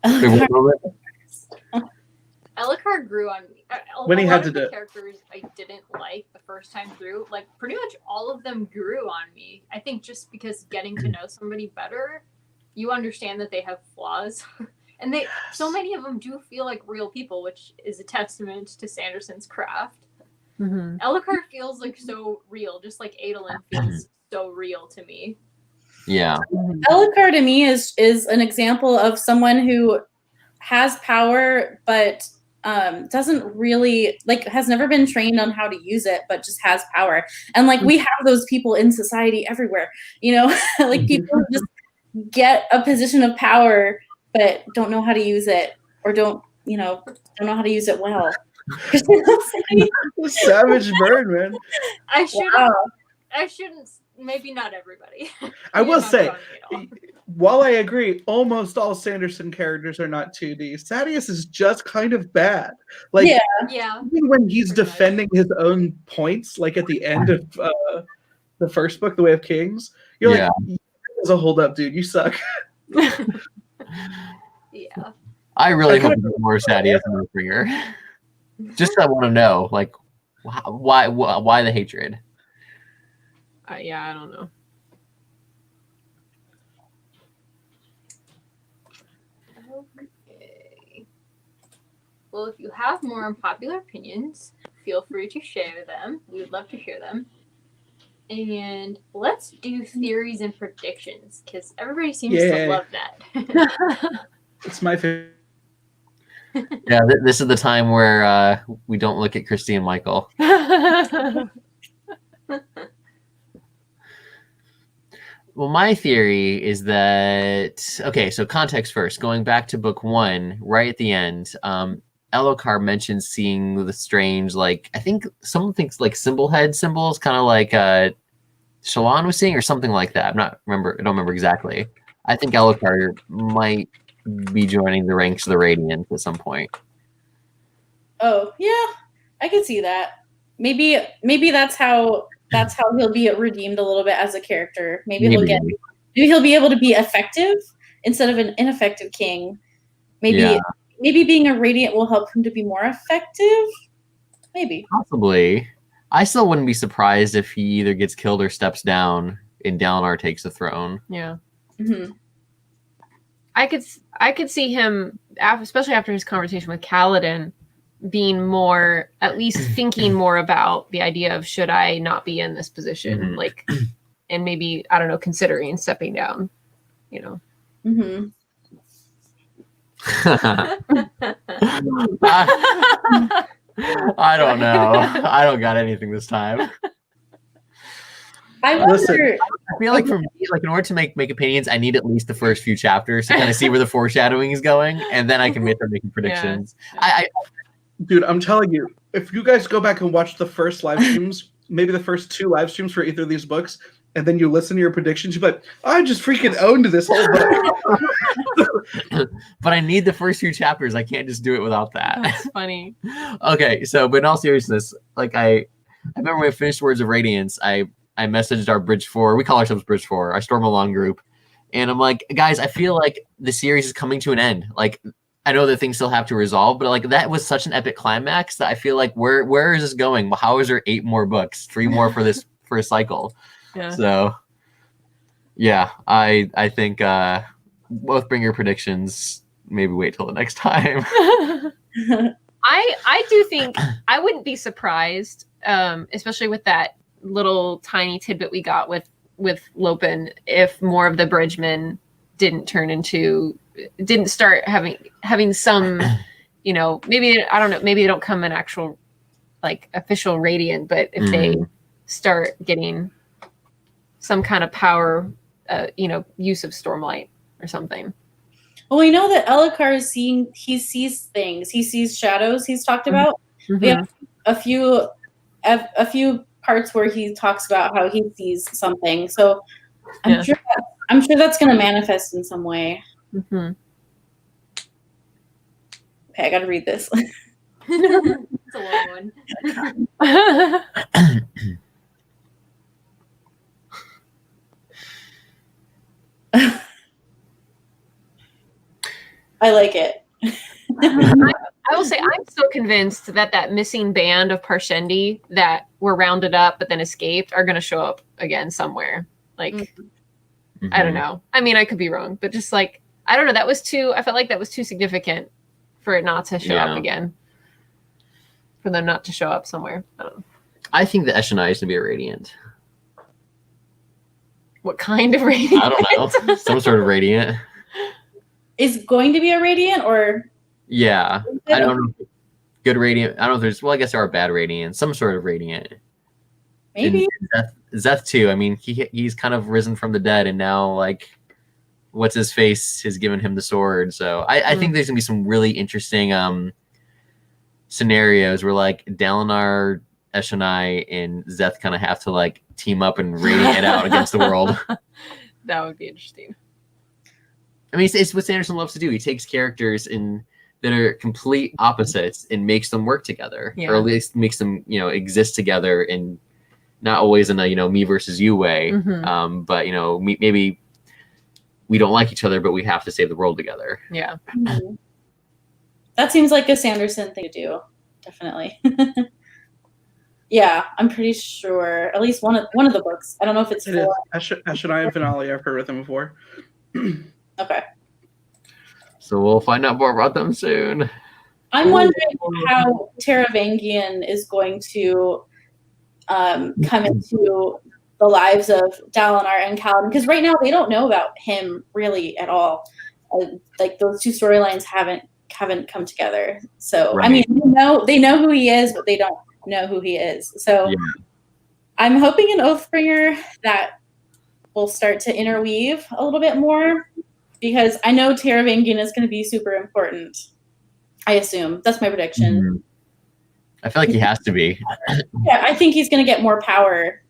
Ellicard grew on me. When he had to the do it. characters I didn't like the first time through, like pretty much all of them grew on me. I think just because getting to know somebody better, you understand that they have flaws. And so many of them do feel like real people, which is a testament to Sanderson's craft. Mm-hmm. Ellicard feels like so real, just like Adolin feels so real to me. Yeah. Ellicard to me is an example of someone who has power, but doesn't really has never been trained on how to use it, but just has power. And like we have those people in society everywhere, like people who just get a position of power but don't know how to use it, or don't know how to use it well. Savage bird, man. I shouldn't, maybe not everybody. I will say, while I agree, almost all Sanderson characters are not 2D. Sadeas is just kind of bad. Like, yeah. Even when he's defending his own points, like at the end of the first book, The Way of Kings, you're like, as a hold up, dude, you suck. Yeah. I really hope there's more Sadeas in Warbreaker. Just I want to know, like, why the hatred? Yeah, I don't know. Okay. Well, if you have more unpopular opinions, feel free to share them. We would love to hear them. And let's do theories and predictions, because everybody seems to love that. It's my favorite. Yeah, this is the time where we don't look at Christy and Michael. Well, my theory is that, okay, so context first. Going back to book 1, right at the end, Ellicard mentions seeing the strange, like, I think someone thinks like symbol head symbols, kind of like Shallan was seeing, or something like that. I don't remember exactly. I think Ellicard might be joining the ranks of the Radiant at some point. Oh, yeah. I could see that. Maybe that's how he'll be redeemed a little bit as a character. Maybe he'll be able to be effective instead of an ineffective king. Maybe being a Radiant will help him to be more effective. Maybe. Possibly. I still wouldn't be surprised if he either gets killed or steps down and Dalinar takes the throne. Yeah. Mm-hmm. I could see him, especially after his conversation with Kaladin, being more, at least thinking more about the idea of, should I not be in this position? Like, and maybe, I don't know, considering stepping down, Mm-hmm. I don't know. I don't got anything this time. I wonder. I feel like for me, like in order to make opinions, I need at least the first few chapters to kind of see where the foreshadowing is going, and then I can start making predictions. Yeah. Dude, I'm telling you, if you guys go back and watch the first live streams, maybe the first 2 live streams for either of these books, and then you listen to your predictions, you're like, I just freaking owned this whole book. But I need the first few chapters. I can't just do it without that. That's funny. Okay, so but in all seriousness, like I remember when I finished Words of Radiance, I messaged our Bridge 4, we call ourselves Bridge 4, our Storm Along group, and I'm like, guys, I feel like the series is coming to an end. Like, I know that things still have to resolve, but like that was such an epic climax that I feel like where is this going? Well, how is there 8 more books, 3 more for this for a cycle? Yeah. So yeah, I think both Bringer predictions, maybe wait till the next time. I do think I wouldn't be surprised, especially with that little tiny tidbit we got with Lopen, if more of the bridgemen didn't start having some, maybe, I don't know, maybe they don't come in actual like official Radiant, but if they start getting some kind of power, use of Stormlight or something. Well, we know that Ellicard he sees things. He sees shadows he's talked about. We have a few parts where he talks about how he sees something. So I'm sure that's going to manifest in some way. Mm-hmm. Okay, I got to read this. It's a long one. I like it. I will say I'm still convinced that that missing band of Parshendi that were rounded up but then escaped are going to show up again somewhere. Like, I don't know. I mean, I could be wrong, but just like, I don't know. I felt like that was too significant for it not to show up again. For them not to show up somewhere. I don't know. I think the Eshonai is going to be a Radiant. What kind of Radiant? I don't know. Some sort of Radiant. Is going to be a Radiant or? Yeah. I don't know. Good Radiant. I don't know if there's, well, I guess there are bad Radiant. Some sort of Radiant. Maybe. Zeth too. I mean, he's kind of risen from the dead, and now, like, what's his face has given him the sword. So I think there's going to be some really interesting scenarios where, like, Dalinar, Eshonai, and Zeth kind of have to, like, team up and radiate it out against the world. That would be interesting. I mean, it's what Sanderson loves to do. He takes characters that are complete opposites and makes them work together, or at least makes them, exist together, and not always in a me versus you way. But maybe we don't like each other, but we have to save the world together. Yeah, that seems like a Sanderson thing to do. Definitely. Yeah, I'm pretty sure at least one of the books. I don't know if it's four. Jasnah and Finale. I've heard of them before. Okay. So we'll find out more about them soon. I'm wondering how Taravangian is going to come into the lives of Dalinar and Kaladin, because right now they don't know about him really at all. Like those two storylines haven't come together. So right. I mean, they know who he is, but they don't know who he is. So I'm hoping in Oathbringer that will start to interweave a little bit more, because I know Taravangian is going to be super important. I assume. That's my prediction. I feel like he has to be. Yeah, I think he's going to get more power.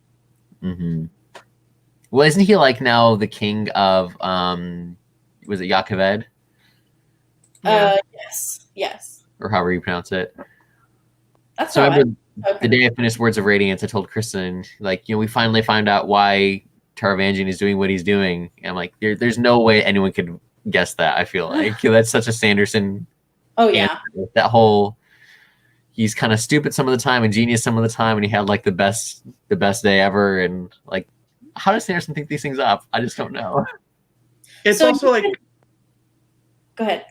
Well, isn't he like now the king of was it Yakaved? Yes. Or however you pronounce it. That's so I remember the day I finished Words of Radiance, I told Kristen, like, we finally found out why Taravangian is doing what he's doing. And I'm like, there's no way anyone could guess that. I feel like that's such a Sanderson. Oh yeah. Answer. That whole, he's kind of stupid some of the time and genius some of the time, and he had like the best day ever. And like, how does Sanderson think these things up? I just don't know. It's also like, go ahead.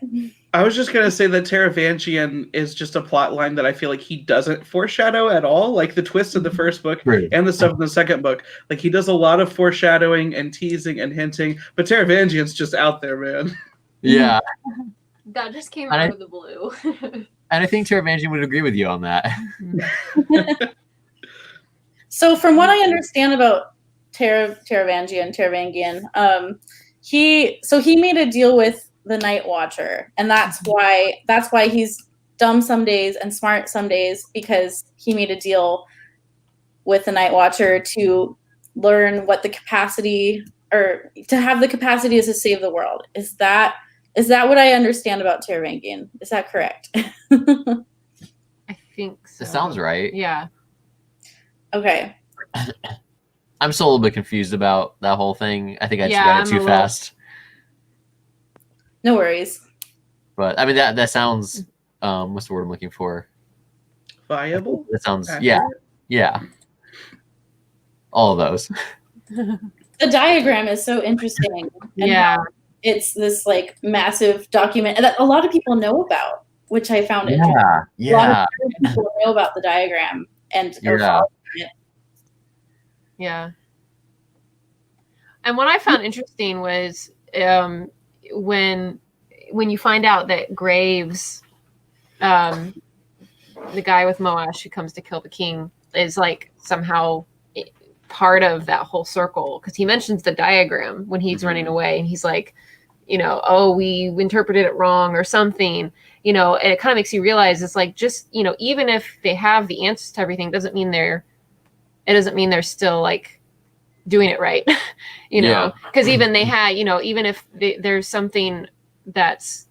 I was just gonna say that Taravangian is just a plot line that I feel like he doesn't foreshadow at all. Like the twist in the first book and the stuff in the second book. Like he does a lot of foreshadowing and teasing and hinting, but Taravangian's just out there, man. Yeah. That just came out of the blue. And I think Taravangian would agree with you on that. So from what I understand about Taravangian, he made a deal with the Night Watcher, and that's why he's dumb some days and smart some days, because he made a deal with the Night Watcher to learn what the capacity, or to have the capacity to save the world. Is that what I understand about Taravangian? Is that correct? I think so. It sounds right. Yeah. Okay. I'm still a little bit confused about that whole thing. I think I just got it too fast. No worries. But I mean that sounds what's the word I'm looking for? Viable? That sounds accurate? Yeah. All of those. The diagram is so interesting. And it's this like massive document that a lot of people know about, which I found interesting. Yeah. A lot of people know about the diagram and are following it. Yeah. And what I found interesting was when you find out that Graves, the guy with Moash who comes to kill the king, is like somehow part of that whole circle, because he mentions the diagram when he's running away, and he's like, we interpreted it wrong or something, and it kind of makes you realize it's like, just, even if they have the answers to everything, doesn't mean they're still like doing it right. Because even they had, even if there's something that's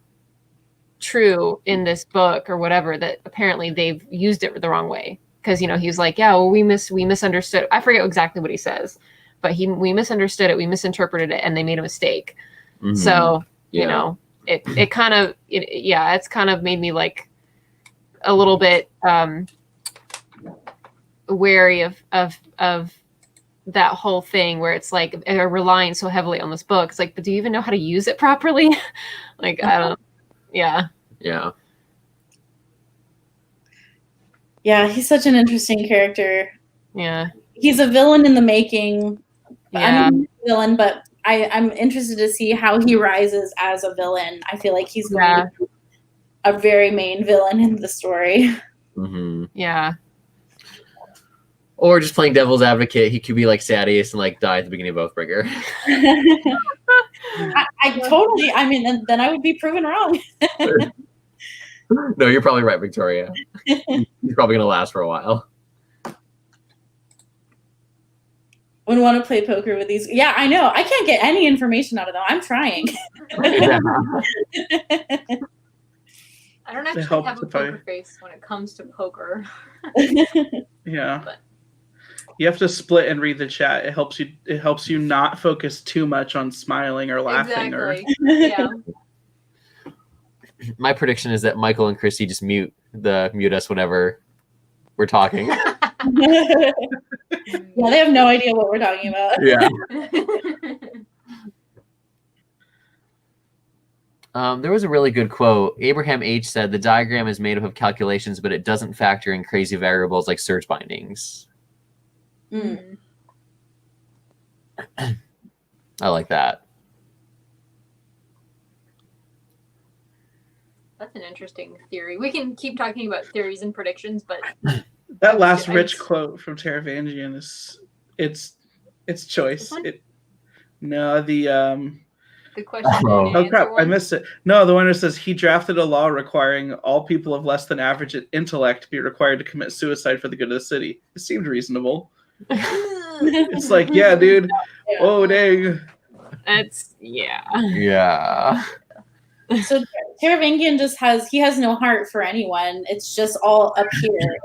true in this book or whatever, that apparently they've used it the wrong way. Because, he's like, we misunderstood. I forget exactly what he says, but we misunderstood it. We misinterpreted it, and they made a mistake. So, it kind of it's kind of made me like a little bit wary of that whole thing where it's like they're relying so heavily on this book. It's like, but do you even know how to use it properly? Like, I don't. Yeah. Yeah, he's such an interesting character. Yeah. He's a villain in the making. Yeah. I'm a villain, but I'm interested to see how he rises as a villain. I feel like he's going to be a very main villain in the story. Mm-hmm. Yeah. Or just playing devil's advocate, he could be like Sadius and like die at the beginning of Oathbringer. I mean, then I would be proven wrong. No, you're probably right, Victoria. He's probably gonna last for a while. Wouldn't want to play poker with these. Yeah, I know. I can't get any information out of them. I'm trying. Yeah. I don't actually have a poker face when it comes to poker. Yeah. But you have to split and read the chat. It helps you not focus too much on smiling or laughing. Exactly. Yeah. My prediction is that Michael and Christy just mute us whenever we're talking. Yeah, they have no idea what we're talking about. Yeah. There was a really good quote. Abraham H. said, "The diagram is made up of calculations, but it doesn't factor in crazy variables like search bindings." Mm. I like that. That's an interesting theory. We can keep talking about theories and predictions, but that last rich quote from Taravangian is it's choice. The question. Oh crap! I missed it. No, the one that says he drafted a law requiring all people of less than average intellect to be required to commit suicide for the good of the city. It seemed reasonable. It's like, yeah, dude. Oh dang. Yeah. So Taravangian just has no heart for anyone. It's just all up here.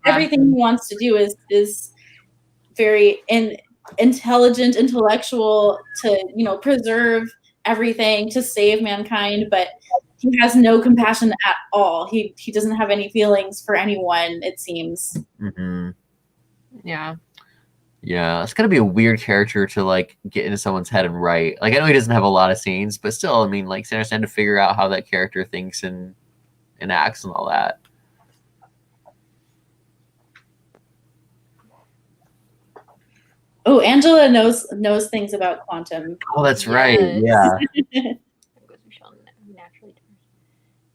Everything he wants to do is very intelligent, intellectual, to preserve everything, to save mankind, but he has no compassion at all. He doesn't have any feelings for anyone, it seems. Mm-hmm. Yeah, it's gonna be a weird character to like get into someone's head and write. Like, I know he doesn't have a lot of scenes, but still, I mean, like, Sanderson had to figure out how that character thinks and acts and all that. Oh, Angela knows things about quantum. Oh, that's right. Yeah.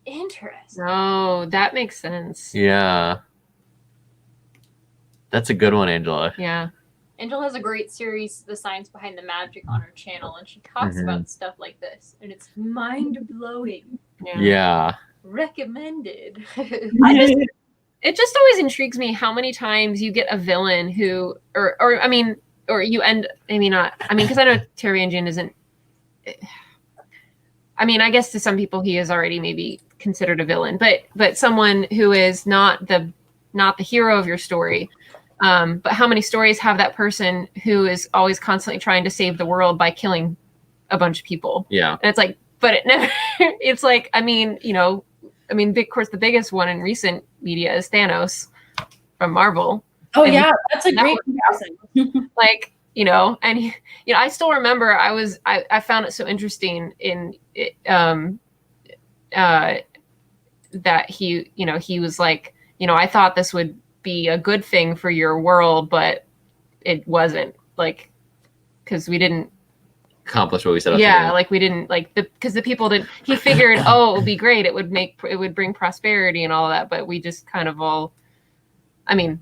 Interesting. Oh, that makes sense. Yeah. That's a good one, Angela. Yeah. Angela has a great series, The Science Behind the Magic, on her channel, and she talks about stuff like this, and it's mind-blowing. Yeah. Recommended. It just always intrigues me how many times you get a villain who, or you end, maybe not, because I know Taravangian isn't, I guess to some people he is already maybe considered a villain, but someone who is not the hero of your story. But how many stories have that person who is always constantly trying to save the world by killing a bunch of people? Yeah. And it's like, but it never, it's like, of course, the biggest one in recent media is Thanos from Marvel. Oh, yeah. That's a great comparison. Like, and I still remember I found it so interesting in that he was like, I thought this would be a good thing for your world, but it wasn't, like, because we didn't accomplish what we set out to do. Like we didn't, like, because the people didn't, he figured, oh, it would be great, it would bring prosperity and all of that, but we just kind of all,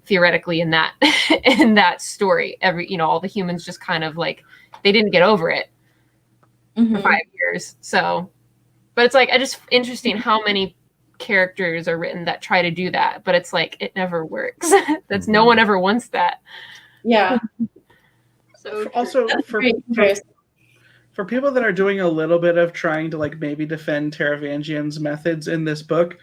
theoretically in that story, all the humans just kind of like, they didn't get over it for 5 years. So, but it's like, interesting how many characters are written that try to do that, but it's like, it never works. That's no one ever wants that. Yeah. So also for people that are doing a little bit of trying to like maybe defend Taravangian's methods in this book,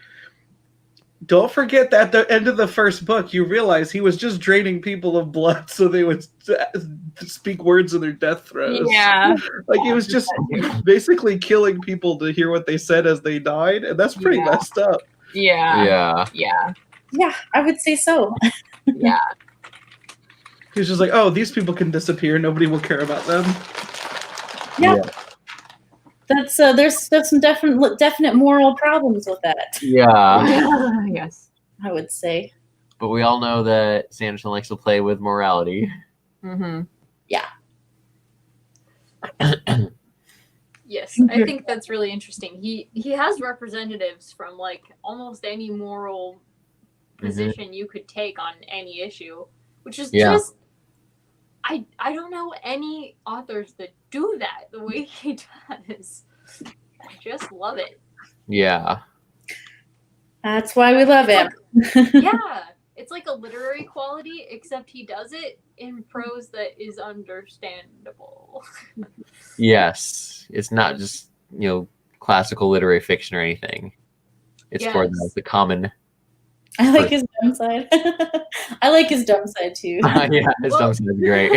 don't forget that at the end of the first book, you realize he was just draining people of blood so they would speak words in their death throes. Yeah. Like he was just basically killing people to hear what they said as they died, and that's pretty messed up. Yeah. Yeah, I would say so. Yeah. He's just like, oh, these people can disappear. Nobody will care about them. Yeah. That's there's some definite moral problems with that. Yeah. Yes. I would say. But we all know that Sanderson likes to play with morality. Mm-hmm. Yeah. Yes, I think that's really interesting. He has representatives from like almost any moral position you could take on any issue, which is just I don't know any authors that do that the way he does. I just love it. Yeah. That's why we love him. Yeah, it's like a literary quality, except he does it in prose that is understandable. Yes. It's not just, classical literary fiction or anything. It's for the common. I like his dumb side. I like his dumb side too. Yeah, his dumb side is great.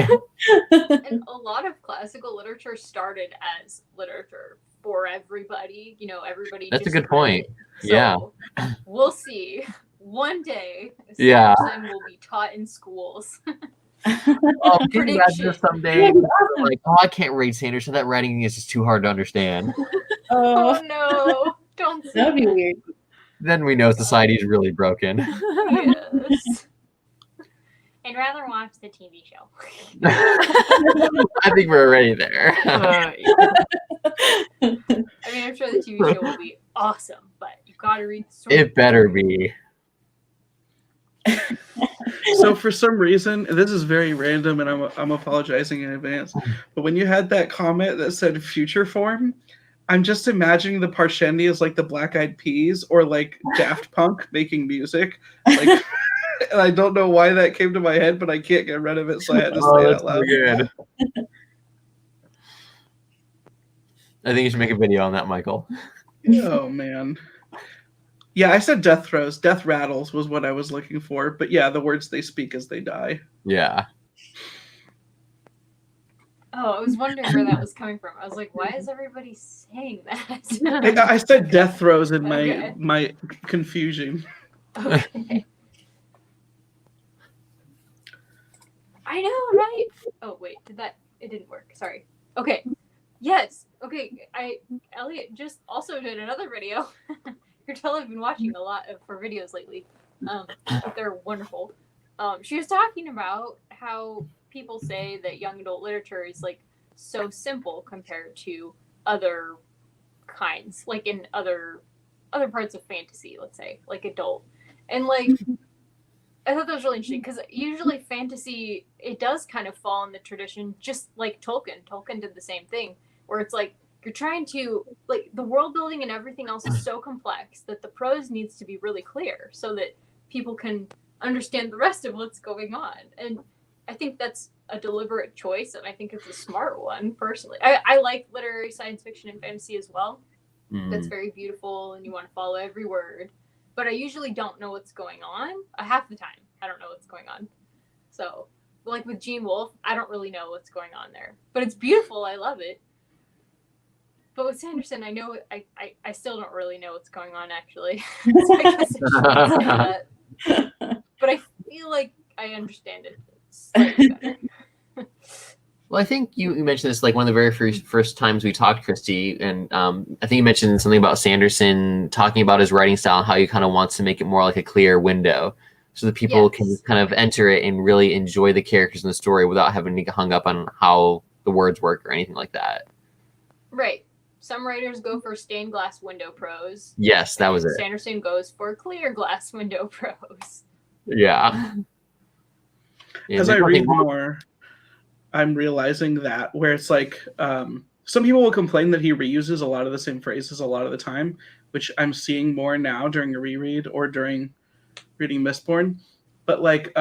And a lot of classical literature started as literature for everybody. Everybody. That's just a good point. So we'll see. One day, Sanderson will be taught in schools. Oh, can you imagine someday? Like, I can't read Sanderson. That writing is just too hard to understand. Oh no! Don't say that'd be weird. Then we know society is really broken. Yes. I'd rather watch the TV show. I think we're already there. I mean, I'm sure the TV show will be awesome, but you gotta read the story. It better be. So for some reason, this is very random, and I'm apologizing in advance. But when you had that comment that said future form, I'm just imagining the Parshendi as like the Black Eyed Peas or like Daft Punk making music. Like, and I don't know why that came to my head, but I can't get rid of it, so I had to say it out loud. Good. I think you should make a video on that, Michael. Oh man. Yeah, I said death throes. Death rattles was what I was looking for. But yeah, the words they speak as they die. Yeah. Oh, I was wondering where that was coming from. I was like, why is everybody saying that? I said death throes in my confusion. Okay. I know, right? Oh wait, it didn't work. Sorry. Okay. Yes. Okay. Elliot just also did another video. You're telling I've been watching a lot for videos lately. But they're wonderful. She was talking about how people say that young adult literature is like so simple compared to other kinds, like in other parts of fantasy, let's say, like adult. And like I thought that was really interesting because usually fantasy, it does kind of fall in the tradition, just like Tolkien. Tolkien did the same thing, where it's like you're trying to, like, the world building and everything else is so complex that the prose needs to be really clear so that people can understand the rest of what's going on. And I think that's a deliberate choice, and I think it's a smart one, personally. I like literary science fiction and fantasy as well. That's very beautiful, and you want to follow every word. But I usually don't know what's going on. Half the time, I don't know what's going on. So, like with Gene Wolfe, I don't really know what's going on there. But it's beautiful. I love it. But with Sanderson, I know I still don't really know what's going on, actually. So I guess I shouldn't say that. But I feel like I understand it slightly better. Well, I think you mentioned this like one of the very first times we talked, Christy, and I think you mentioned something about Sanderson talking about his writing style and how he kind of wants to make it more like a clear window so that people can kind of enter it and really enjoy the characters in the story without having to get hung up on how the words work or anything like that. Right. Some writers go for stained glass window prose. Yes, that was it. Sanderson goes for clear glass window prose. Yeah. As I read more, I'm realizing that where it's like some people will complain that he reuses a lot of the same phrases a lot of the time, which I'm seeing more now during a reread or during reading Mistborn. But like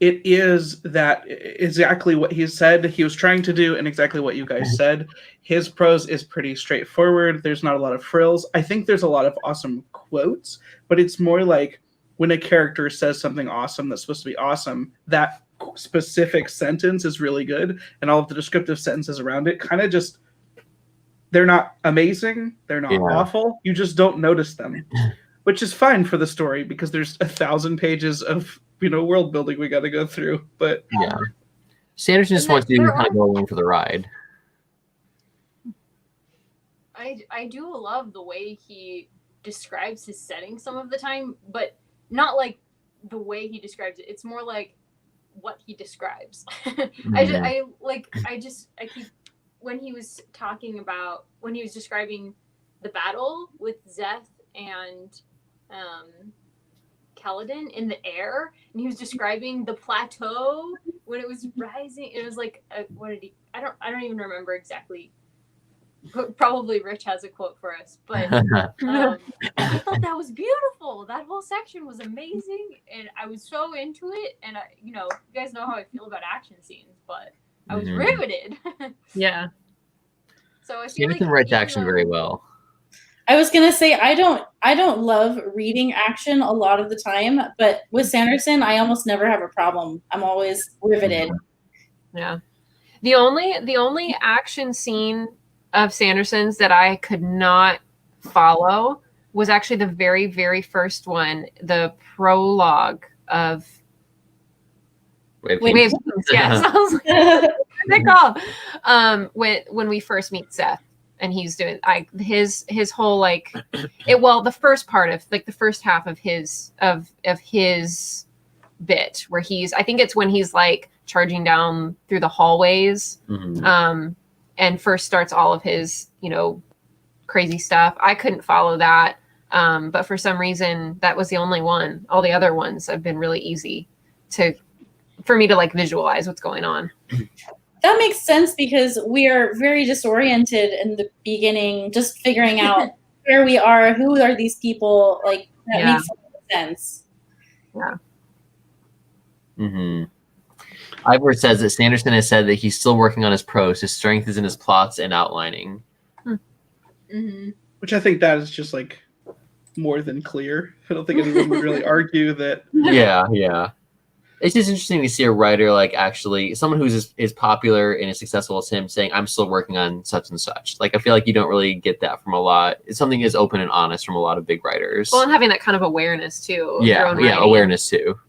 it is that exactly what he said he was trying to do and exactly what you guys said. His prose is pretty straightforward. There's not a lot of frills. I think there's a lot of awesome quotes, but it's more like when a character says something awesome that's supposed to be awesome, that specific sentence is really good, and all of the descriptive sentences around it kind of just, they're not amazing, they're not awful, you just don't notice them, which is fine for the story because there's 1,000 pages of world building we got to go through. But yeah, Sanderson just wants you to kind of go along for the ride. I do love the way he describes his setting some of the time, but not like the way he describes it. It's more like what he describes. I keep, when he was describing the battle with Zeth and Kaladin in the air, and he was describing the plateau when it was rising. It was like, what did he? I don't even remember exactly. Probably Rich has a quote for us, but I thought that was beautiful. That whole section was amazing, and I was so into it. And you guys know how I feel about action scenes, but I was riveted. Yeah. So I feel Sanderson writes action very well. I was gonna say I don't love reading action a lot of the time, but with Sanderson, I almost never have a problem. I'm always riveted. Yeah. The only action scene of Sanderson's that I could not follow was actually the very, very first one, the prologue of Wave Kings. Yes. I was like, what's it called? When we first meet Seth. And he's doing his whole the first part of the first half of his bit where I think it's when he's charging down through the hallways, and first starts all of his crazy stuff. I couldn't follow that, but for some reason that was the only one. All the other ones have been really easy for me to visualize what's going on. That makes sense because we are very disoriented in the beginning, just figuring out where we are, who are these people, that makes sense. Yeah. Mm-hmm. Ivor says that Sanderson has said that he's still working on his prose. His strength is in his plots and outlining. Mm-hmm. Which I think that is just more than clear. I don't think anyone would really argue that. Yeah. It's just interesting to see a writer actually someone who's as popular and as successful as him saying, I'm still working on such and such. I feel like you don't really get that from a lot. It's something as open and honest from a lot of big writers. Well, and having that kind of awareness too. Yeah, awareness too.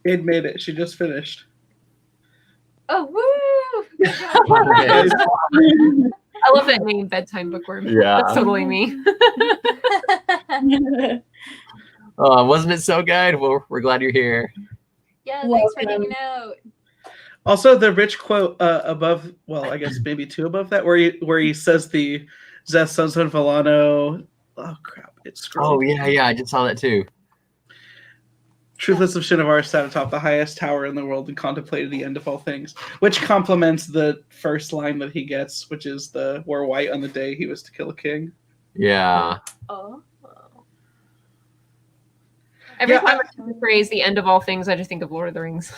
It made it. She just finished. Oh, woo! I love that name, Bedtime Bookworm. Yeah. That's totally me. Wasn't it so good? Well, we're glad you're here. Yeah, thanks for hanging out. Also, the Rich quote above, I guess maybe two above that, where he says the Zeth Sons of Villano. Oh crap! It's scrolled. Oh yeah, I just saw that too. Truthless of Shinovar sat atop the highest tower in the world and contemplated the end of all things, which complements the first line that he gets, which is the wore white on the day he was to kill a king. Yeah. Oh. Every time I hear the phrase "the end of all things," I just think of Lord of the Rings.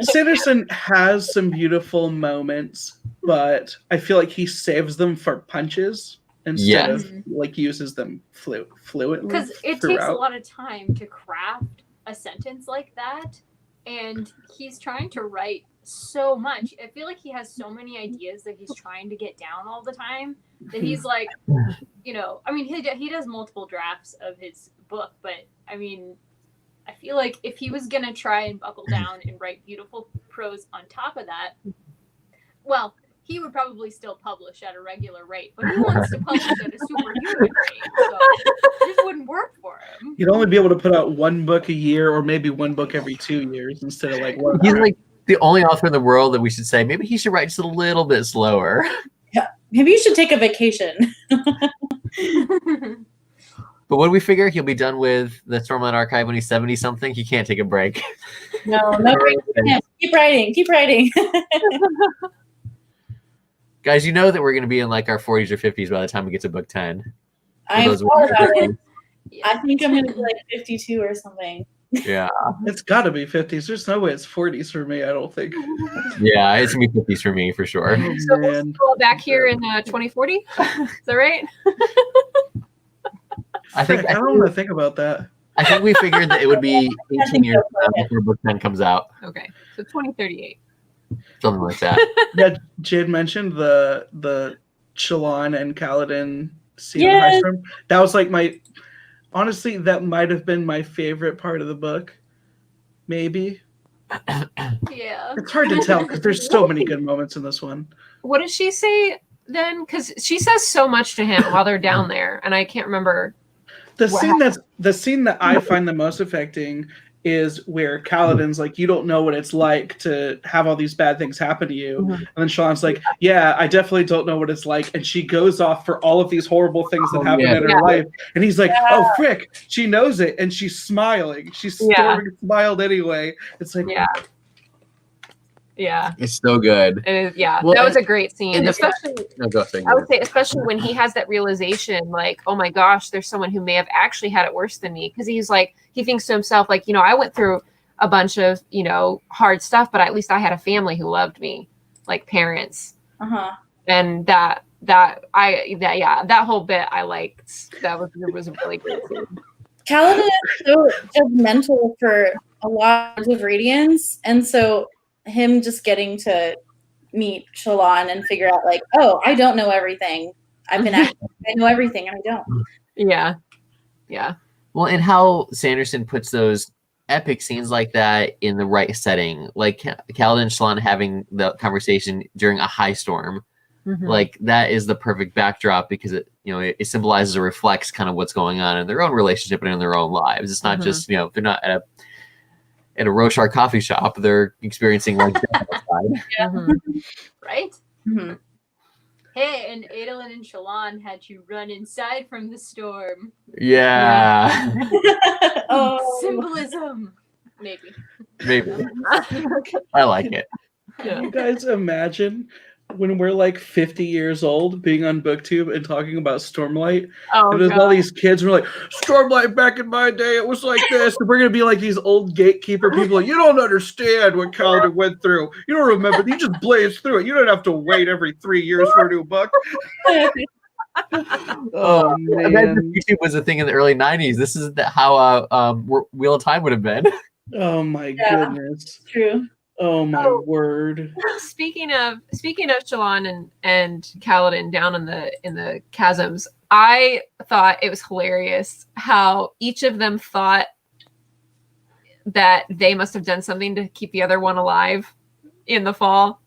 Sanderson has some beautiful moments, but I feel like he saves them for punches instead of uses them fluently. Because it takes a lot of time to craft a sentence like that, and he's trying to write so much. I feel like he has so many ideas that he's trying to get down all the time that he's he does multiple drafts of his book, but I feel like if he was gonna try and buckle down and write beautiful prose on top of that, he would probably still publish at a regular rate, but he wants to publish at a superhuman rate, so it just wouldn't work for him. He'd only be able to put out one book a year, or maybe one book every 2 years instead of one. He's the only author in the world that we should say maybe he should write just a little bit slower. Yeah, maybe you should take a vacation. But what do we figure? He'll be done with the Stormlight Archive when he's 70 something. He can't take a break. No break. Keep writing. Guys, you know that we're going to be in our 40s or 50s by the time we get to book 10. I thought about it. Yes. I think I'm gonna be like 52 or something. Yeah. It's got to be 50s. There's no way it's 40s for me. I don't think. Yeah, it's gonna be 50s for me for sure. Oh, So we'll man. scroll back here in 2040. Is that right? I think I don't want to think about that. I think we figured that it would be 18 years before book 10 comes out. Okay, so 2038. Something like that. Yeah, Jade mentioned the Shallan and Kaladin scene in Yes. High Storm. That was like my honestly, that might have been my favorite part of the book. Maybe. Yeah. It's hard to tell because there's so many good moments in this one. What does she say then? Because she says so much to him while they're down there, and I can't remember. The What scene that I find the most affecting is where Kaladin's like, you don't know what it's like to have all these bad things happen to you. Mhm. And then Shallan's like, yeah, I definitely don't know what it's like. And she goes off for all of these horrible things that happen in her life. And he's like, oh, frick, she knows it. And she's smiling. She's smiled anyway. It's like, Yeah. It's so good. It is, yeah. Well, that was a great scene. Especially, I would say, especially when he has that realization, like, oh my gosh, there's someone who may have actually had it worse than me. Because he's like, he thinks to himself, like, you know, I went through a bunch of, you know, hard stuff, but at least I had a family who loved me, like parents. And that whole bit I liked. That was a really great scene. Kaladin is so judgmental for a lot of Radiance, and so him just getting to meet Shallan and figure out, like, oh, I don't know everything. I've been acting, I know everything, and I don't. Yeah. Yeah. Well, and how Sanderson puts those epic scenes like that in the right setting, like Kaladin and Shallan having the conversation during a high storm. Like that is the perfect backdrop because it, you know, it symbolizes or reflects kind of what's going on in their own relationship and in their own lives. It's not just, you know, they're not at a Roshar coffee shop. They're experiencing like death outside. Right? Hey, and Adolin and Shallan had to run inside from the storm. Yeah. Oh. Symbolism. Maybe. I like it. Can you guys imagine when we're like 50 years old being on BookTube and talking about Stormlight? And there's all these kids who are like, Stormlight back in my day, it was like this. And we're going to be like these old gatekeeper people. Like, you don't understand what Kaladin went through. You don't remember. You just blazed through it. You don't have to wait every 3 years for a new book. Oh, man. YouTube was a thing in the early 90s. This is how Wheel of Time would have been. Oh, my goodness. True. Oh my word! Speaking of Shallan and Kaladin down in the chasms, I thought it was hilarious how each of them thought that they must have done something to keep the other one alive in the fall.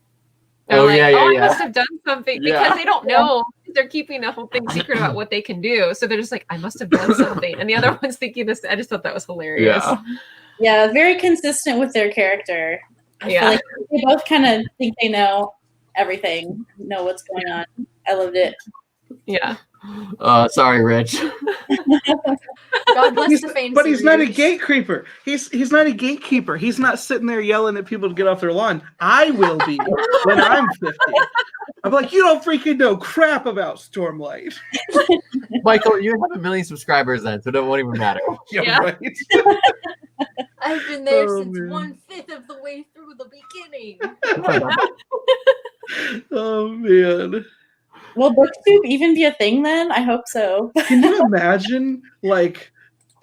They're I must have done something because they don't know. They're keeping the whole thing secret about what they can do. So they're just like, I must have done something. And the other one's thinking this. I just thought that was hilarious. Yeah, very consistent with their character. I feel like they both kind of think they know everything, know what's going on. I loved it. Yeah. Sorry, Rich. God bless the fancy. But he's not a gatekeeper. He's not a gatekeeper. He's not sitting there yelling at people to get off their lawn. I will be when I'm 50. I'm like, you don't freaking know crap about Stormlight. Michael, you have 1 million subscribers then, so it won't even matter. Right. I've been there since 1/5 of the way through the beginning. Oh man. Will BookTube even be a thing then? I hope so. Can you imagine like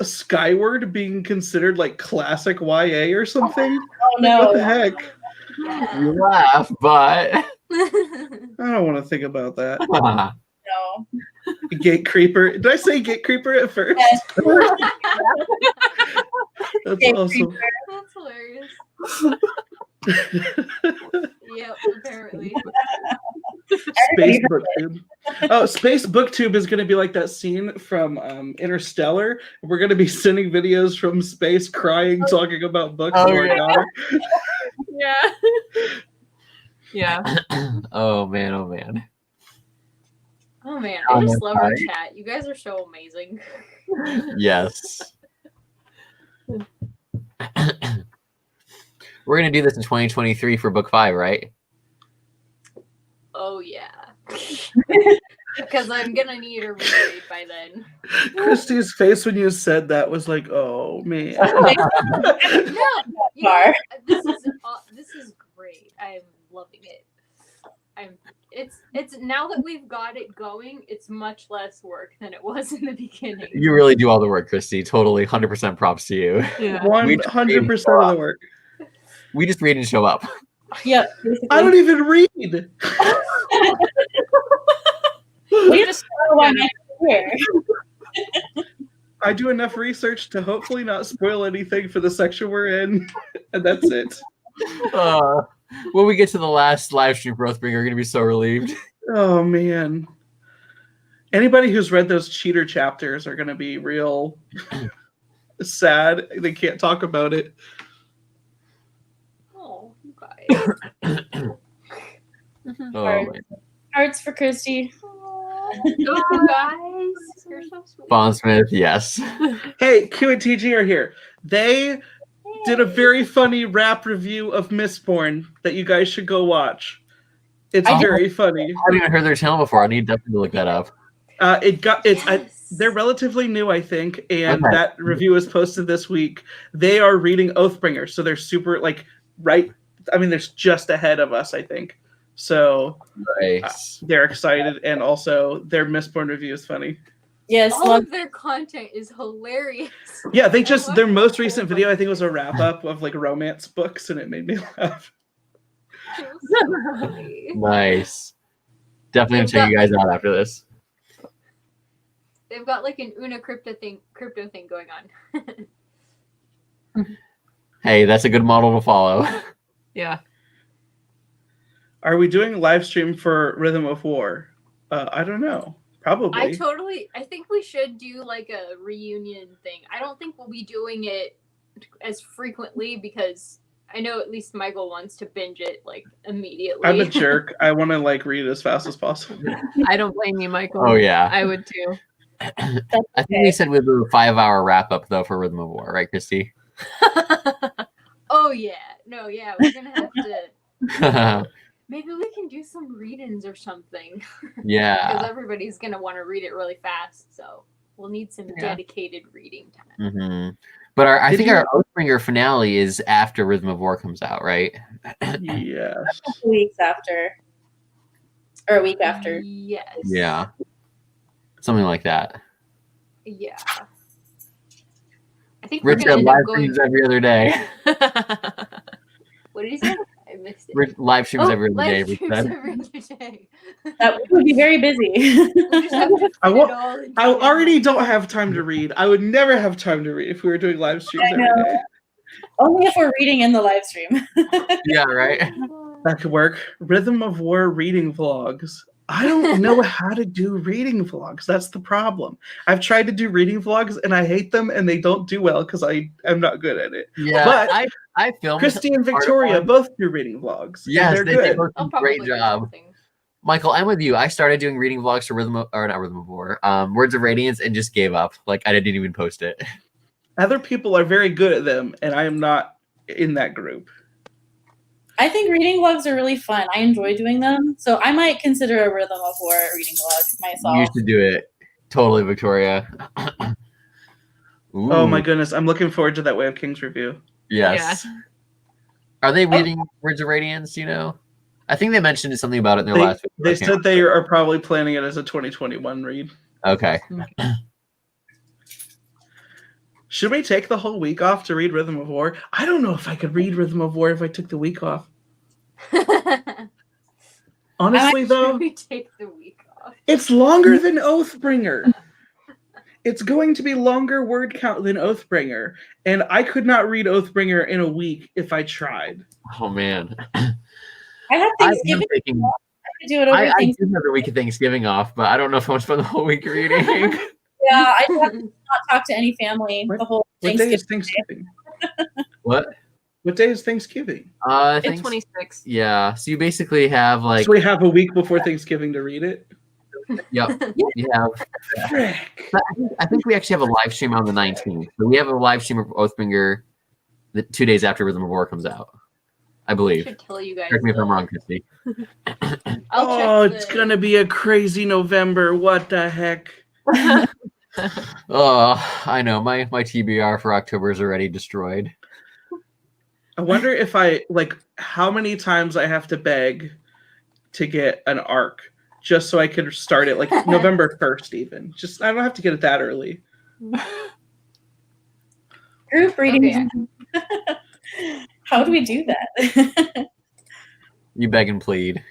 a Skyward being considered like classic YA or something? Oh no. What the heck? You laugh, but I don't want to think about that. No. Gate creeper. Did I say gate creeper at first? Yes. That's awesome. That's hilarious. Yep, apparently. Space BookTube. Oh, Space BookTube is going to be like that scene from Interstellar. We're going to be sending videos from space crying, talking about books to our daughter. Yeah. Oh man, oh man. Oh man, I just love our chat. You guys are so amazing. Yes. We're gonna do this in 2023 for book 5, right? Oh yeah. because I'm gonna need a reread by then. Christy's face when you said that was like, oh man. No, you know, this is great. I'm loving it. It's now that we've got it going, it's much less work than it was in the beginning. You really do all the work, Christy. Totally, 100% props to you. Yeah. 100% of the work. We just read and show up. Yep. Basically. I don't even read. We just know why I'm here. I do enough research to hopefully not spoil anything for the section we're in, and that's it. When we get to the last live stream for Oathbringer, we're going to be so relieved. Oh, man. Anybody who's read those cheater chapters are going to be real sad. They can't talk about it. Oh, you guys. Oh, Hearts for Christy. Oh, guys. You're so sweet. Bond Smith, yes. Hey, Q and TG are here. They did a very funny rap review of Mistborn that you guys should go watch. It's very funny. I haven't even heard their channel before. I need definitely to look that up. They're relatively new, I think, and that review was posted this week. They are reading Oathbringer, so they're super right. I mean, they're just ahead of us, I think. So Nice. they're excited, and also their Mistborn review is funny. Yes, All of their content is hilarious. Yeah, their most recent video, I think, was a wrap up of romance books, and it made me laugh. Nice. Definitely gonna check you guys out after this. They've got an Una crypto thing going on. Hey, that's a good model to follow. Yeah. Are we doing live stream for Rhythm of War? I don't know. Probably. I think we should do a reunion thing. I don't think we'll be doing it as frequently because I know at least Michael wants to binge it immediately. I'm a jerk. I want to read it as fast as possible. I don't blame you, Michael. Oh, yeah. I would too. I think we said we'd do a 5-hour wrap up though for Rhythm of War, right, Christy? Oh yeah. No, yeah, we're gonna have to maybe we can do some read-ins or something. Yeah. Because everybody's going to want to read it really fast. So we'll need some dedicated reading time. Mm-hmm. But I think our Oathbringer finale is after Rhythm of War comes out, right? Yes. A couple weeks after. Or a week after. Yes. Yeah. Something like that. Yeah. I think Rich we're going live to streams every other day. What did he say? I missed it. Live streams every other live day. streams every other day. That would be very busy. We just have to fit it all into I one. already don't have time to read. I would never have time to read if we were doing live streams every day. Only if we're reading in the live stream. Yeah, right? That could work. Rhythm of War reading vlogs. I don't know how to do reading vlogs. That's the problem. I've tried to do reading vlogs and I hate them and they don't do well because I am not good at it. Yeah, But I filmed. Christy and Victoria both do reading vlogs. Yes, they're they good. do a great job. Michael, I'm with you. I started doing reading vlogs for Words of Radiance and just gave up. I didn't even post it. Other people are very good at them and I am not in that group. I think reading vlogs are really fun. I enjoy doing them. So I might consider a Rhythm of War reading vlog myself. You should do it. Totally, Victoria. Oh my goodness. I'm looking forward to that Way of Kings review. Yes. Yeah. Are they reading Words of Radiance, I think they mentioned something about it in their last video. They said they are probably planning it as a 2021 read. Okay. Should we take the whole week off to read Rhythm of War? I don't know if I could read Rhythm of War if I took the week off. Honestly, though, we take the week off. It's longer than Oathbringer. It's going to be longer word count than Oathbringer, and I could not read Oathbringer in a week if I tried. Oh man. I have Thanksgiving. I could do it over I do have the week of Thanksgiving off, but I don't know if I want to spend the whole week reading. Yeah, I have to not talk to any family the whole What day is Thanksgiving? What? What day is Thanksgiving? It's 26. Yeah, so you basically have So we have a week before Thanksgiving to read it? Yep. You have. I think we actually have a live stream on the 19th. So we have a live stream of Oathbringer the 2 days after Rhythm of War comes out. I I believe. should tell you guys. Correct me if I'm wrong, Christy. I'll check it's the- gonna be a crazy November. What the heck? Oh, I know. My TBR for October is already destroyed. I wonder if how many times I have to beg to get an arc just so I could start it like November 1st even. Just I don't have to get it that early. Group readings. Okay. How do we do that? You beg and plead.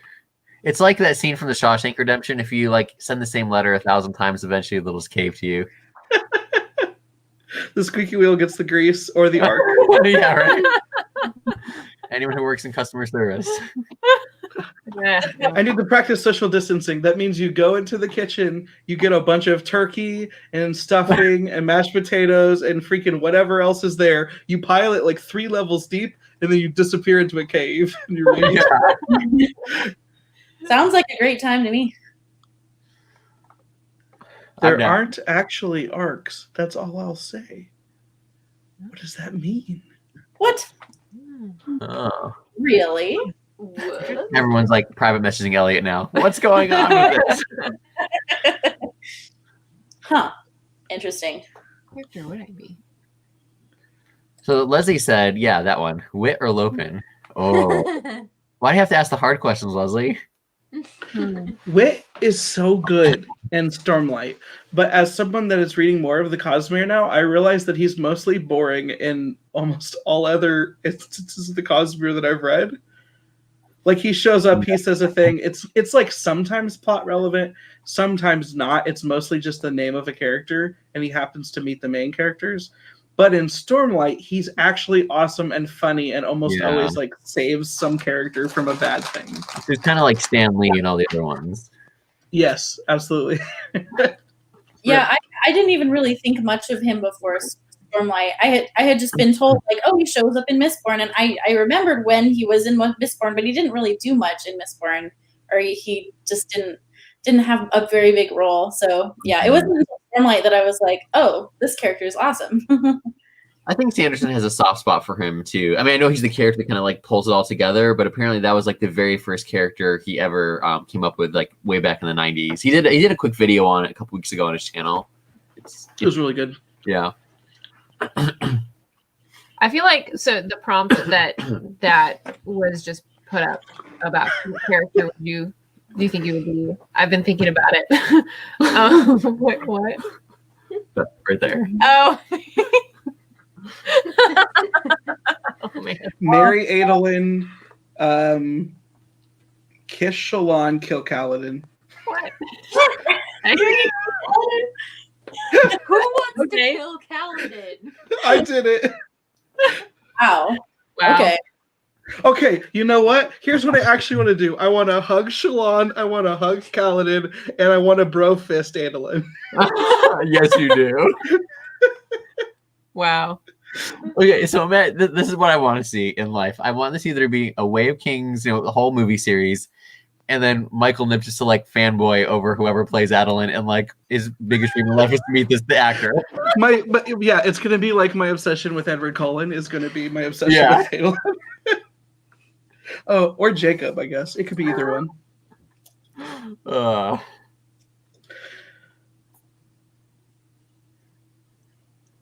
It's like that scene from the Shawshank Redemption. If you like send the same letter 1,000 times, eventually it'll just cave to you. The squeaky wheel gets the grease or the arc. Yeah, right. Anyone who works in customer service. Yeah. I need to practice social distancing. That means you go into the kitchen, you get a bunch of turkey and stuffing and mashed potatoes and freaking whatever else is there. You pile it like 3 levels deep, and then you disappear into a cave. And you're ready. Sounds like a great time to me. There aren't actually arcs. That's all I'll say. What does that mean? What? Oh. Really? What? Everyone's like private messaging Elliot now. What's going on with this? Huh. Interesting. What character would I be? So Leslie said, yeah, that one. Wit or Lopin? Oh. Why do you have to ask the hard questions, Leslie? Wit is so good in Stormlight, but as someone that is reading more of the Cosmere now, I realize that he's mostly boring in almost all other instances of the Cosmere that I've read. Like he shows up, he says a thing. It's like sometimes plot relevant, sometimes not. It's mostly just the name of a character, and he happens to meet the main characters. But in Stormlight, he's actually awesome and funny, and almost always like saves some character from a bad thing. It's kind of like Stan Lee and all the other ones. Yes, absolutely. Yeah, I didn't even really think much of him before Stormlight. I had just been told like, oh, he shows up in Mistborn, and I remembered when he was in Mistborn, but he didn't really do much in Mistborn, or he just didn't have a very big role. So yeah, it wasn't until Stormlight that I was like, oh, this character is awesome. I think Sanderson has a soft spot for him too. I mean, I know he's the character that kind of like pulls it all together, but apparently that was like the very first character he ever came up with, like way back in the 90s. He did a quick video on it a couple weeks ago on his channel. It was really good. Yeah. I feel like so the prompt that was just put up about what character would you do you think you would be? I've been thinking about it. What? That's right there. Oh. Oh man. Mary Adolin, Kiss Shallan, kill Kaladin. What? Who wants Okay. to kill Kaladin? I did it. Wow. Wow. Okay. Okay, you know what? Here's what I actually want to do. I want to hug Shallan, I want to hug Kaladin, and I want to bro fist Adolin. Yes, you do. Wow. Okay, so Matt, this is what I want to see in life. I want to see there be a Way of Kings, the whole movie series, and then Michael Nips just to like fanboy over whoever plays Adolin, and like his biggest dream in life is to meet the actor. But yeah, it's gonna be like my obsession with Edward Cullen is gonna be my obsession Yeah. with Adolin. Oh, or Jacob, I guess. It could be either one.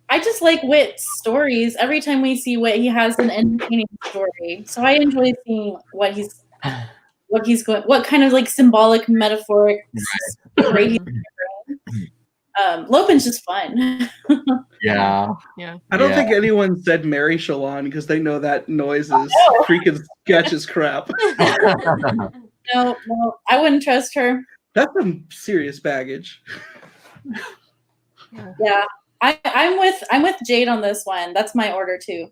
I just like Wit's stories. Every time we see Wit, he has an entertaining story. So I enjoy seeing what kind of like symbolic, metaphoric story he's bringing. Lopin's just fun. Yeah. Yeah. I don't think anyone said Mary Shallan because they know that noise is freaking sketch as crap. No, I wouldn't trust her. That's some serious baggage. Yeah. I'm with Jade on this one. That's my order too.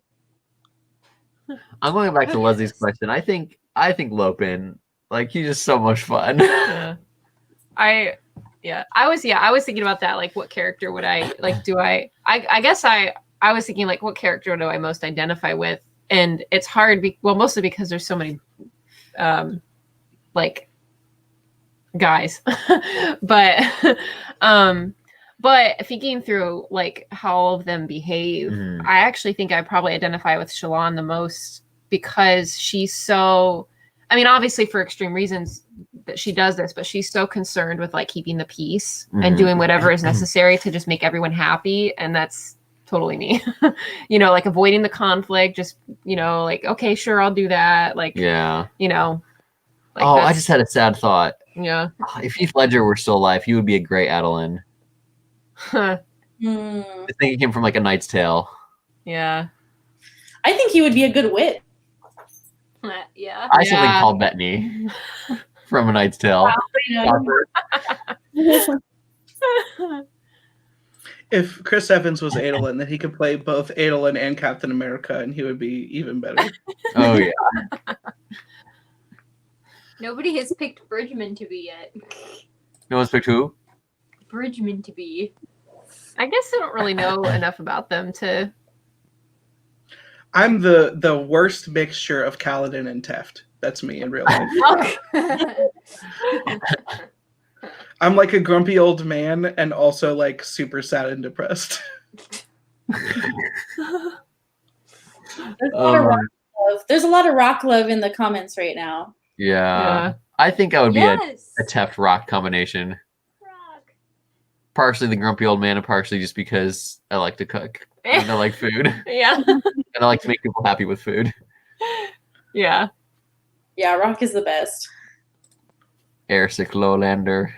I'm going back to Leslie's question. I think Lopin, like, he's just so much fun. Yeah. I was thinking about that. Like, what character would I like? I guess I was thinking like, what character do I most identify with? And it's hard. Mostly because there's so many, like, guys, but thinking through like how all of them behave, I actually think I probably identify with Shallan the most because she's so, I mean, obviously for extreme reasons that she does this, but she's so concerned with like keeping the peace and doing whatever is necessary to just make everyone happy. And that's totally me, you know, like avoiding the conflict, just, you know, like, okay, sure, I'll do that. Like, Yeah. you know. Like I just had a sad thought. Yeah. If Heath Ledger were still alive, he would be a great Adeline. Huh. I think he came from like A Knight's Tale. Yeah. I think he would be a good wit. Yeah. I still think Paul Bettany from A Knight's Tale. If Chris Evans was Adolin, then he could play both Adolin and Captain America, and he would be even better. Oh yeah. Nobody has picked Bridgman to be yet. No one's picked who? Bridgman to be. I guess I don't really know enough about them to. I'm the worst mixture of Kaladin and Teft. That's me in real life. I'm like a grumpy old man and also like super sad and depressed. There's a lot of rock love in the comments right now. Yeah. I think I would be a Teft rock combination. Rock. Partially the grumpy old man and partially just because I like to cook and I like food. Yeah. And I like to make people happy with food. Yeah. Yeah, rock is the best. Airsick Lowlander.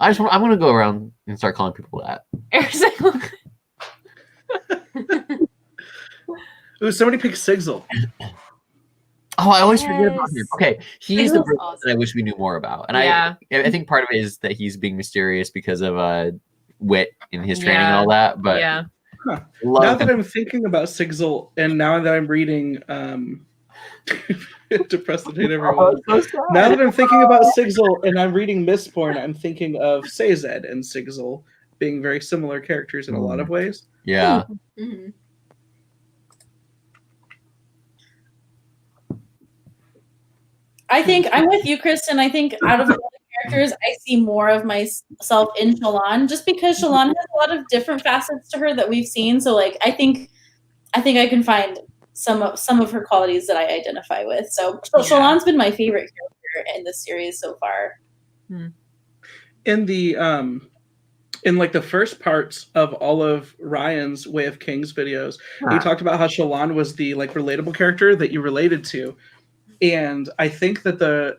I'm gonna go around and start calling people that. Airsick. Ooh, somebody picked Sigil. Oh, I always forget about him. Okay, he's the person awesome. that I wish we knew more about, and Yeah. I think part of it is that he's being mysterious because of wit in his training and all that. But yeah. Now that I'm thinking about Sigil, and now that I'm reading, depressed to hate everyone. Now that I'm thinking about Sigil and I'm reading Mistborn, I'm thinking of Sazed and Sigil being very similar characters in a lot of ways. Yeah. Mm-hmm. I think I'm with you, Kristen. I think out of all the characters, I see more of myself in Shallan, just because Shallan has a lot of different facets to her that we've seen. So, like, I think I can find some of her qualities that I identify with. So, Shallan's been my favorite character in this series so far. In the in like the first parts of all of Ryan's Way of Kings videos, he talked about how Shallan was the like relatable character that you related to. And I think that the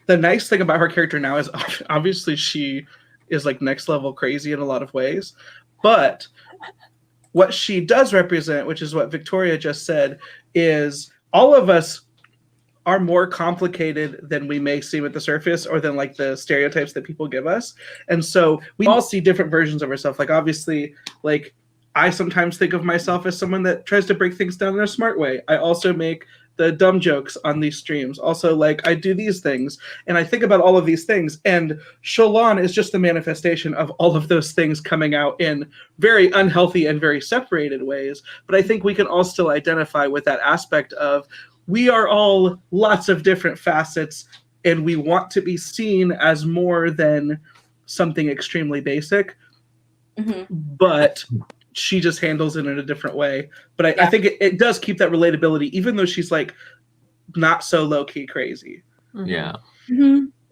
nice thing about her character now is obviously she is like next level crazy in a lot of ways. But what she does represent, which is what Victoria just said, is all of us are more complicated than we may seem at the surface or than like the stereotypes that people give us. And so we all see different versions of ourselves. Like obviously, like I sometimes think of myself as someone that tries to break things down in a smart way. I also make the dumb jokes on these streams. Also, like, I do these things, and I think about all of these things, and Shallan is just the manifestation of all of those things coming out in very unhealthy and very separated ways. But I think we can all still identify with that aspect of we are all lots of different facets, and we want to be seen as more than something extremely basic. But she just handles it in a different way. But I think it does keep that relatability, even though she's like not so low-key crazy. Yeah.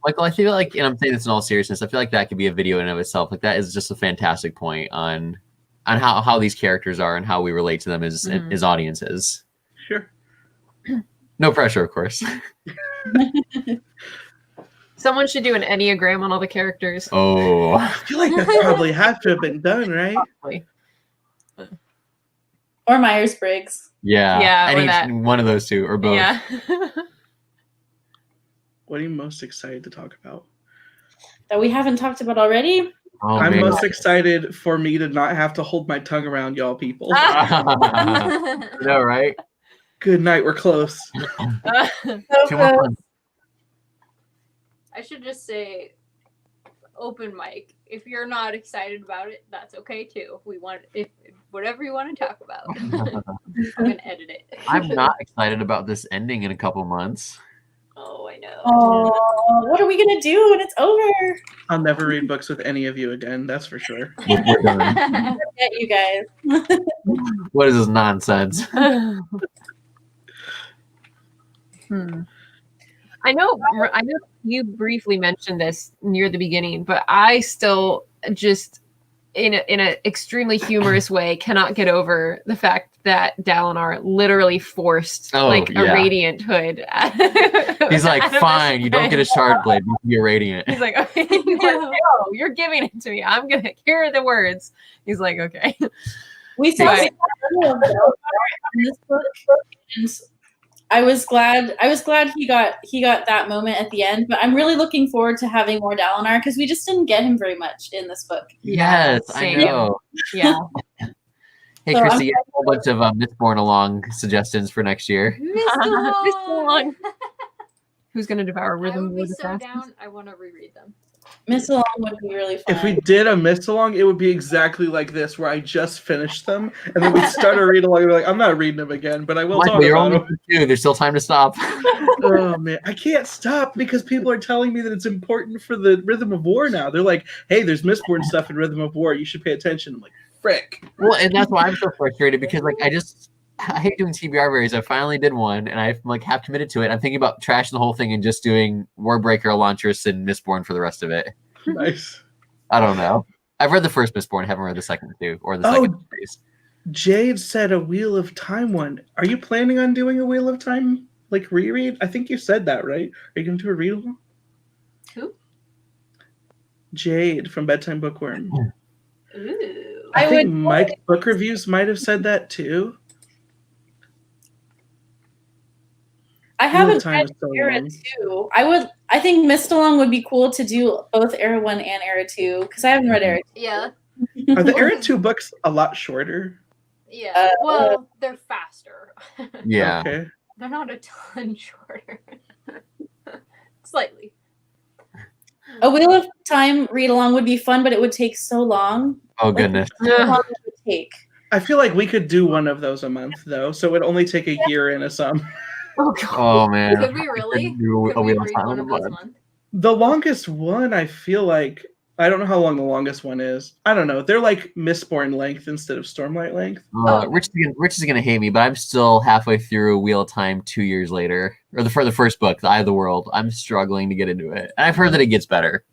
Like, I feel like, and I'm saying this in all seriousness, I feel like that could be a video in and of itself. Like that is just a fantastic point on how these characters are and how we relate to them as audiences. Sure. No pressure, of course. Someone should do an Enneagram on all the characters. Oh. I feel like that probably had to have been done, right? Probably. Or Myers-Briggs. Yeah. Yeah, or Any that. one of those two, or both. Yeah. What are you most excited to talk about? That we haven't talked about already? Oh, I'm man. most excited for me to not have to hold my tongue around y'all people. No, right? Good night, we're close. Come on. I should just say open mic. If you're not excited about it, that's okay too. If whatever you want to talk about. I'm gonna edit it. I'm not excited about this ending in a couple months. Oh, I know. Oh, what are we gonna do when it's over? I'll never read books with any of you again. That's for sure. We're done. Forget you guys. What is this nonsense? I know you briefly mentioned this near the beginning, but I still just in an extremely humorous way cannot get over the fact that Dalinar literally forced a radiant hood. He's like, fine, you don't get a shard blade, you can be a radiant. He's like, okay. He's like, no, you're giving it to me. I'm gonna here are the words. He's like, okay. We saw in this book, and I was glad he got that moment at the end, but I'm really looking forward to having more Dalinar because we just didn't get him very much in this book. Yes, I know. Yeah. Hey, So Christy, a whole bunch of Mistborn Along suggestions for next year. Mistborn. Who's gonna devour Rhythm? I would be so down. I want to reread them. Miss Along would be really fun. If we did a miss along, it would be exactly like this, where I just finished them, and then we'd start a read along, and we're like, I'm not reading them again, but I will talk you're about only them. two. There's still time to stop. Oh man, I can't stop because people are telling me that it's important for the Rhythm of War now. They're like, hey, there's Mistborn stuff in Rhythm of War. You should pay attention. I'm like, frick. Well, and that's why I'm so frustrated because like I hate doing TBR berries. I finally did one, and I like have committed to it. I'm thinking about trashing the whole thing and just doing Warbreaker, Elantris, and Mistborn for the rest of it. Nice. I don't know. I've read the first Mistborn, haven't read the second two or the second series. Jade said a Wheel of Time one. Are you planning on doing a Wheel of Time like reread? I think you said that, right? Are you going to do a read along? Who? Jade from Bedtime Bookworm. Ooh. I think Mike Book Reviews might have said that too. I haven't read Era 2. I think Mist Along would be cool to do both Era 1 and Era 2 because I haven't read Era 2. Yeah. Are the Era 2 books a lot shorter? Yeah. Well, they're faster. Yeah. Okay. They're not a ton shorter. Slightly. A Wheel of Time read along would be fun, but it would take so long. Oh goodness. How long would it take? I feel like we could do one of those a month though, so it would only take a year and a sum. Oh man. Could we really? Do Could a we Wheel of read Time one in of a those month. month? The longest one, I feel like, I don't know how long the longest one is. I don't know. They're like Mistborn length instead of Stormlight length. Rich is gonna hate me, but I'm still halfway through Wheel of Time 2 years later, or for the first book, The Eye of the World. I'm struggling to get into it, and I've heard that it gets better.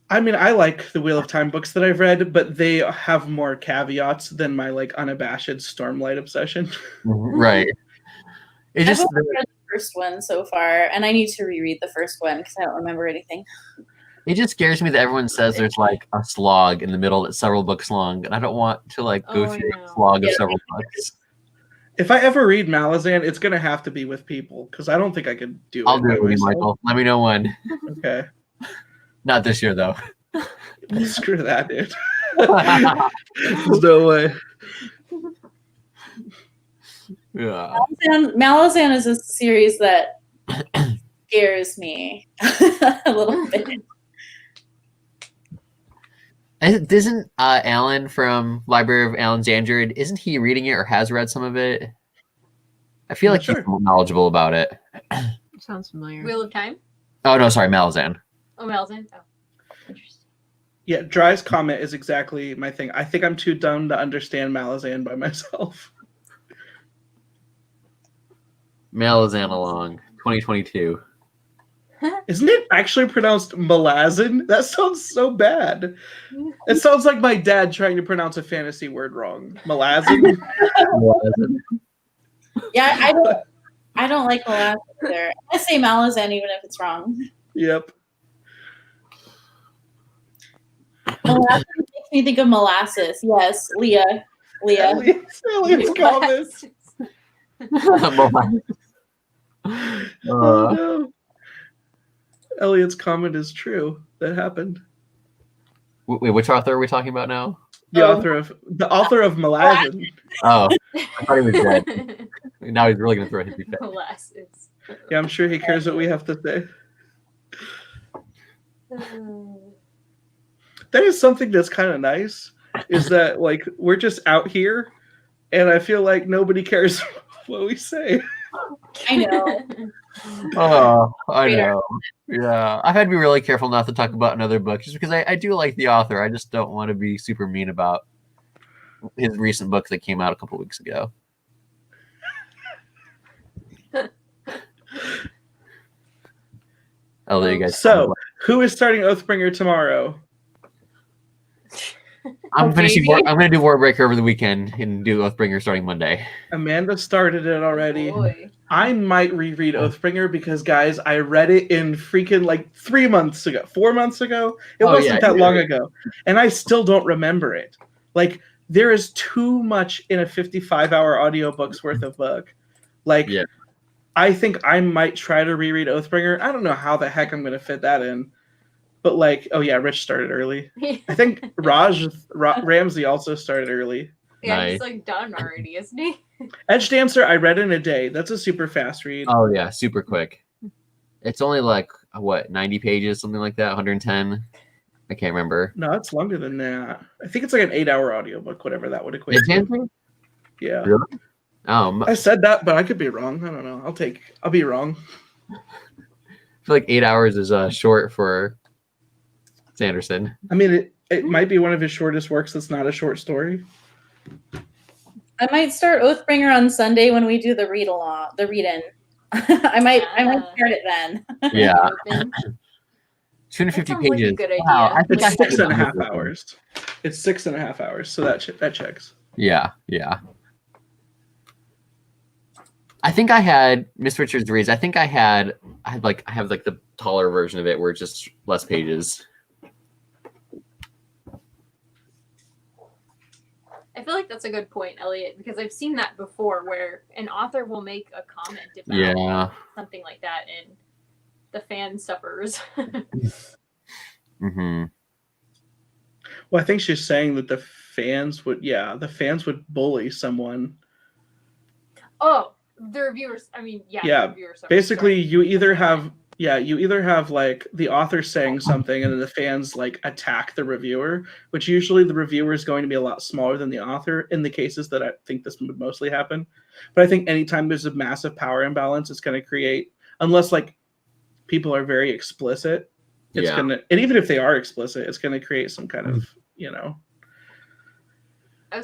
I mean, I like the Wheel of Time books that I've read, but they have more caveats than my like unabashed Stormlight obsession. Right. It I've just only read the first one so far, and I need to reread the first one because I don't remember anything. It just scares me that everyone says there's like a slog in the middle that's several books long, and I don't want to like go through a slog of several books. If I ever read Malazan, it's gonna have to be with people because I don't think I could do it. I'll do it with you, myself. Michael. Let me know when. Okay. Not this year though. Screw that, dude. There's no way. Yeah. Malazan is a series that scares me a little bit. Isn't Alan from Library of Alexandria, isn't he reading it or has read some of it? I feel like he's knowledgeable about it. Sounds familiar. Wheel of Time? Oh no, sorry, Malazan. Oh, Malazan? Oh, interesting. Yeah, Dry's comment is exactly my thing. I think I'm too dumb to understand Malazan by myself. Malazan along 2022. Isn't it actually pronounced Malazan? That sounds so bad. It sounds like my dad trying to pronounce a fantasy word wrong. Malazan? Yeah, I don't like Malazan either. I say Malazan even if it's wrong. Yep. Malazan makes me think of molasses. Yes, Leah. Elliot's comments. Oh no. Elliot's comment is true. That happened. Wait, which author are we talking about now? The author of Malazan. Oh, I thought he was dead. Now he's really gonna throw a hippie fit. Molasses. Yeah, I'm sure he cares what we have to say. That is something that's kind of nice, is that like we're just out here and I feel like nobody cares what we say. I know. Oh, I Radar. know. Yeah, I've had to be really careful not to talk about another book, just because I do like the author. I just don't want to be super mean about his recent book that came out a couple weeks ago. I'll let you guys. So, who is starting Oathbringer tomorrow? I'm finishing. Maybe. I'm going to do Warbreaker over the weekend and do Oathbringer starting Monday. Amanda started it already. Boy. I might reread Oathbringer because, guys, I read it in freaking like 3 months ago, 4 months ago. It wasn't that long ago. And I still don't remember it. Like, there is too much in a 55-hour audiobook's worth of book. Like, I think I might try to reread Oathbringer. I don't know how the heck I'm going to fit that in. But, like, oh, yeah, Rich started early. I think Ramsey also started early. Yeah, Nice. he's like done already, isn't he? Edge Dancer, I read in a day. That's a super fast read. Oh, yeah, super quick. It's only like, what, 90 pages, something like that, 110? I can't remember. No, it's longer than that. I think it's like an 8-hour audiobook, whatever that would equate Edge to. Dancer? Yeah. Really? I said that, but I could be wrong. I don't know. I'll be wrong. I feel like 8 hours is short for Sanderson. I mean, it might be one of his shortest works that's not a short story. I might start Oathbringer on Sunday when we do the read-in. I might start it then. Yeah. Open. 250 That sounds like a pages. good idea. Wow, I think It's I six could and a half do it. hours. It's 6.5 hours, so that checks. Yeah. I think I had Miss Richards Reads. I think I have the taller version of it where it's just less pages. I feel like that's a good point, Elliot, because I've seen that before where an author will make a comment about something like that and the fan suffers. Mm-hmm. Well, I think she's saying that the fans would bully someone. Oh, the reviewers. I mean, the reviewers. Basically, you either have like the author saying something and then the fans like attack the reviewer, which usually the reviewer is going to be a lot smaller than the author in the cases that I think this would mostly happen. But I think anytime there's a massive power imbalance, it's going to create, unless like people are very explicit, it's going to, and even if they are explicit, it's going to create some kind of,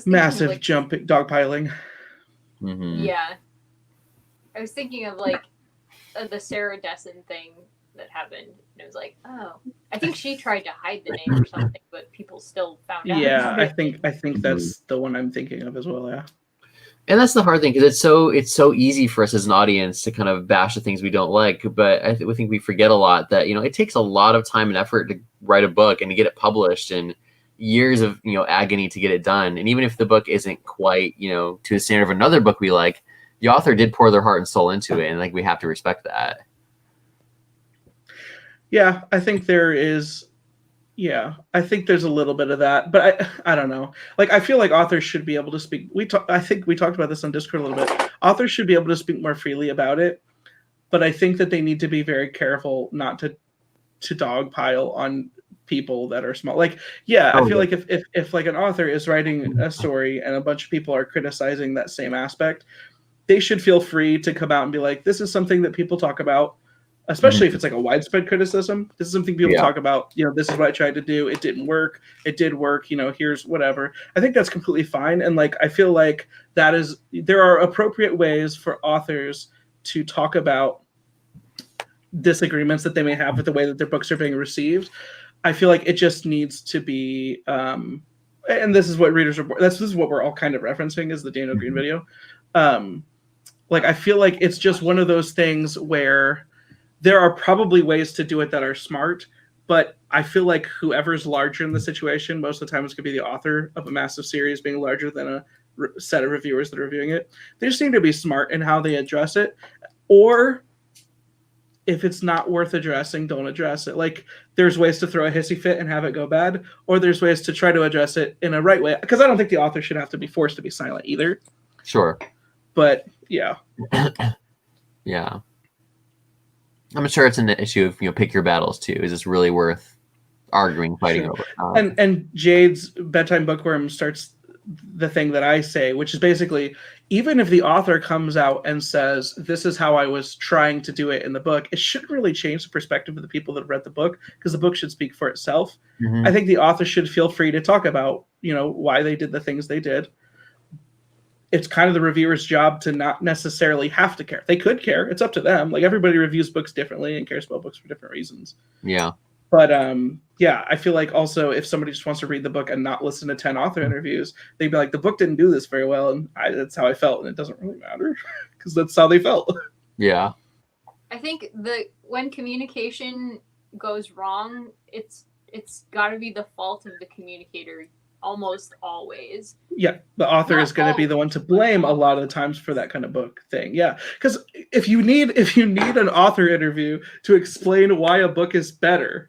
massive like, dogpiling. Mm-hmm. Yeah. I was thinking of like the Sarah Dessen thing that happened. And it was like, oh, I think she tried to hide the name or something, but people still found out. Yeah, I think that's the one I'm thinking of as well. Yeah. And that's the hard thing because it's so easy for us as an audience to kind of bash the things we don't like. But I think we forget a lot that it takes a lot of time and effort to write a book and to get it published, and years of agony to get it done. And even if the book isn't quite to the standard of another book we like, the author did pour their heart and soul into it, and like we have to respect that. Yeah, I think there is. Yeah, I think there's a little bit of that, but I don't know. Like, I feel like authors should be able to speak. I think we talked about this on Discord a little bit. Authors should be able to speak more freely about it, but I think that they need to be very careful not to dogpile on people that are small. Like, I feel like if like an author is writing a story and a bunch of people are criticizing that same aspect, they should feel free to come out and be like, this is something that people talk about. Especially if it's like a widespread criticism. This is something people talk about. This is what I tried to do. It didn't work. It did work. Here's whatever. I think that's completely fine. And like, I feel like there are appropriate ways for authors to talk about disagreements that they may have with the way that their books are being received. I feel like it just needs to be, and this is what readers report. This is what we're all kind of referencing is the Daniel Green video. Like, I feel like it's just one of those things where there are probably ways to do it that are smart, but I feel like whoever's larger in the situation, most of the time it's going to be the author of a massive series being larger than a set of reviewers that are reviewing it. They just need to be smart in how they address it. Or if it's not worth addressing, don't address it. Like, there's ways to throw a hissy fit and have it go bad, or there's ways to try to address it in a right way. Because I don't think the author should have to be forced to be silent either. Sure. But, yeah. Yeah. I'm sure it's an issue of pick your battles too. Is this really worth arguing, fighting over? And Jade's Bedtime Bookworm starts the thing that I say, which is basically, even if the author comes out and says, this is how I was trying to do it in the book, it shouldn't really change the perspective of the people that read the book, because the book should speak for itself. Mhm. I think the author should feel free to talk about, why they did the things they did. It's kind of the reviewer's job to not necessarily have to care. They could care. It's up to them. Like, everybody reviews books differently and cares about books for different reasons. Yeah. But yeah, I feel like also if somebody just wants to read the book and not listen to 10 author interviews, they'd be like, the book didn't do this very well, and that's how I felt, and it doesn't really matter because that's how they felt. Yeah. I think when communication goes wrong, it's got to be the fault of the communicator almost always. Yeah, the author Not is going to be the one to blame a lot of the times for that kind of book thing. Yeah, because if you need an author interview to explain why a book is better,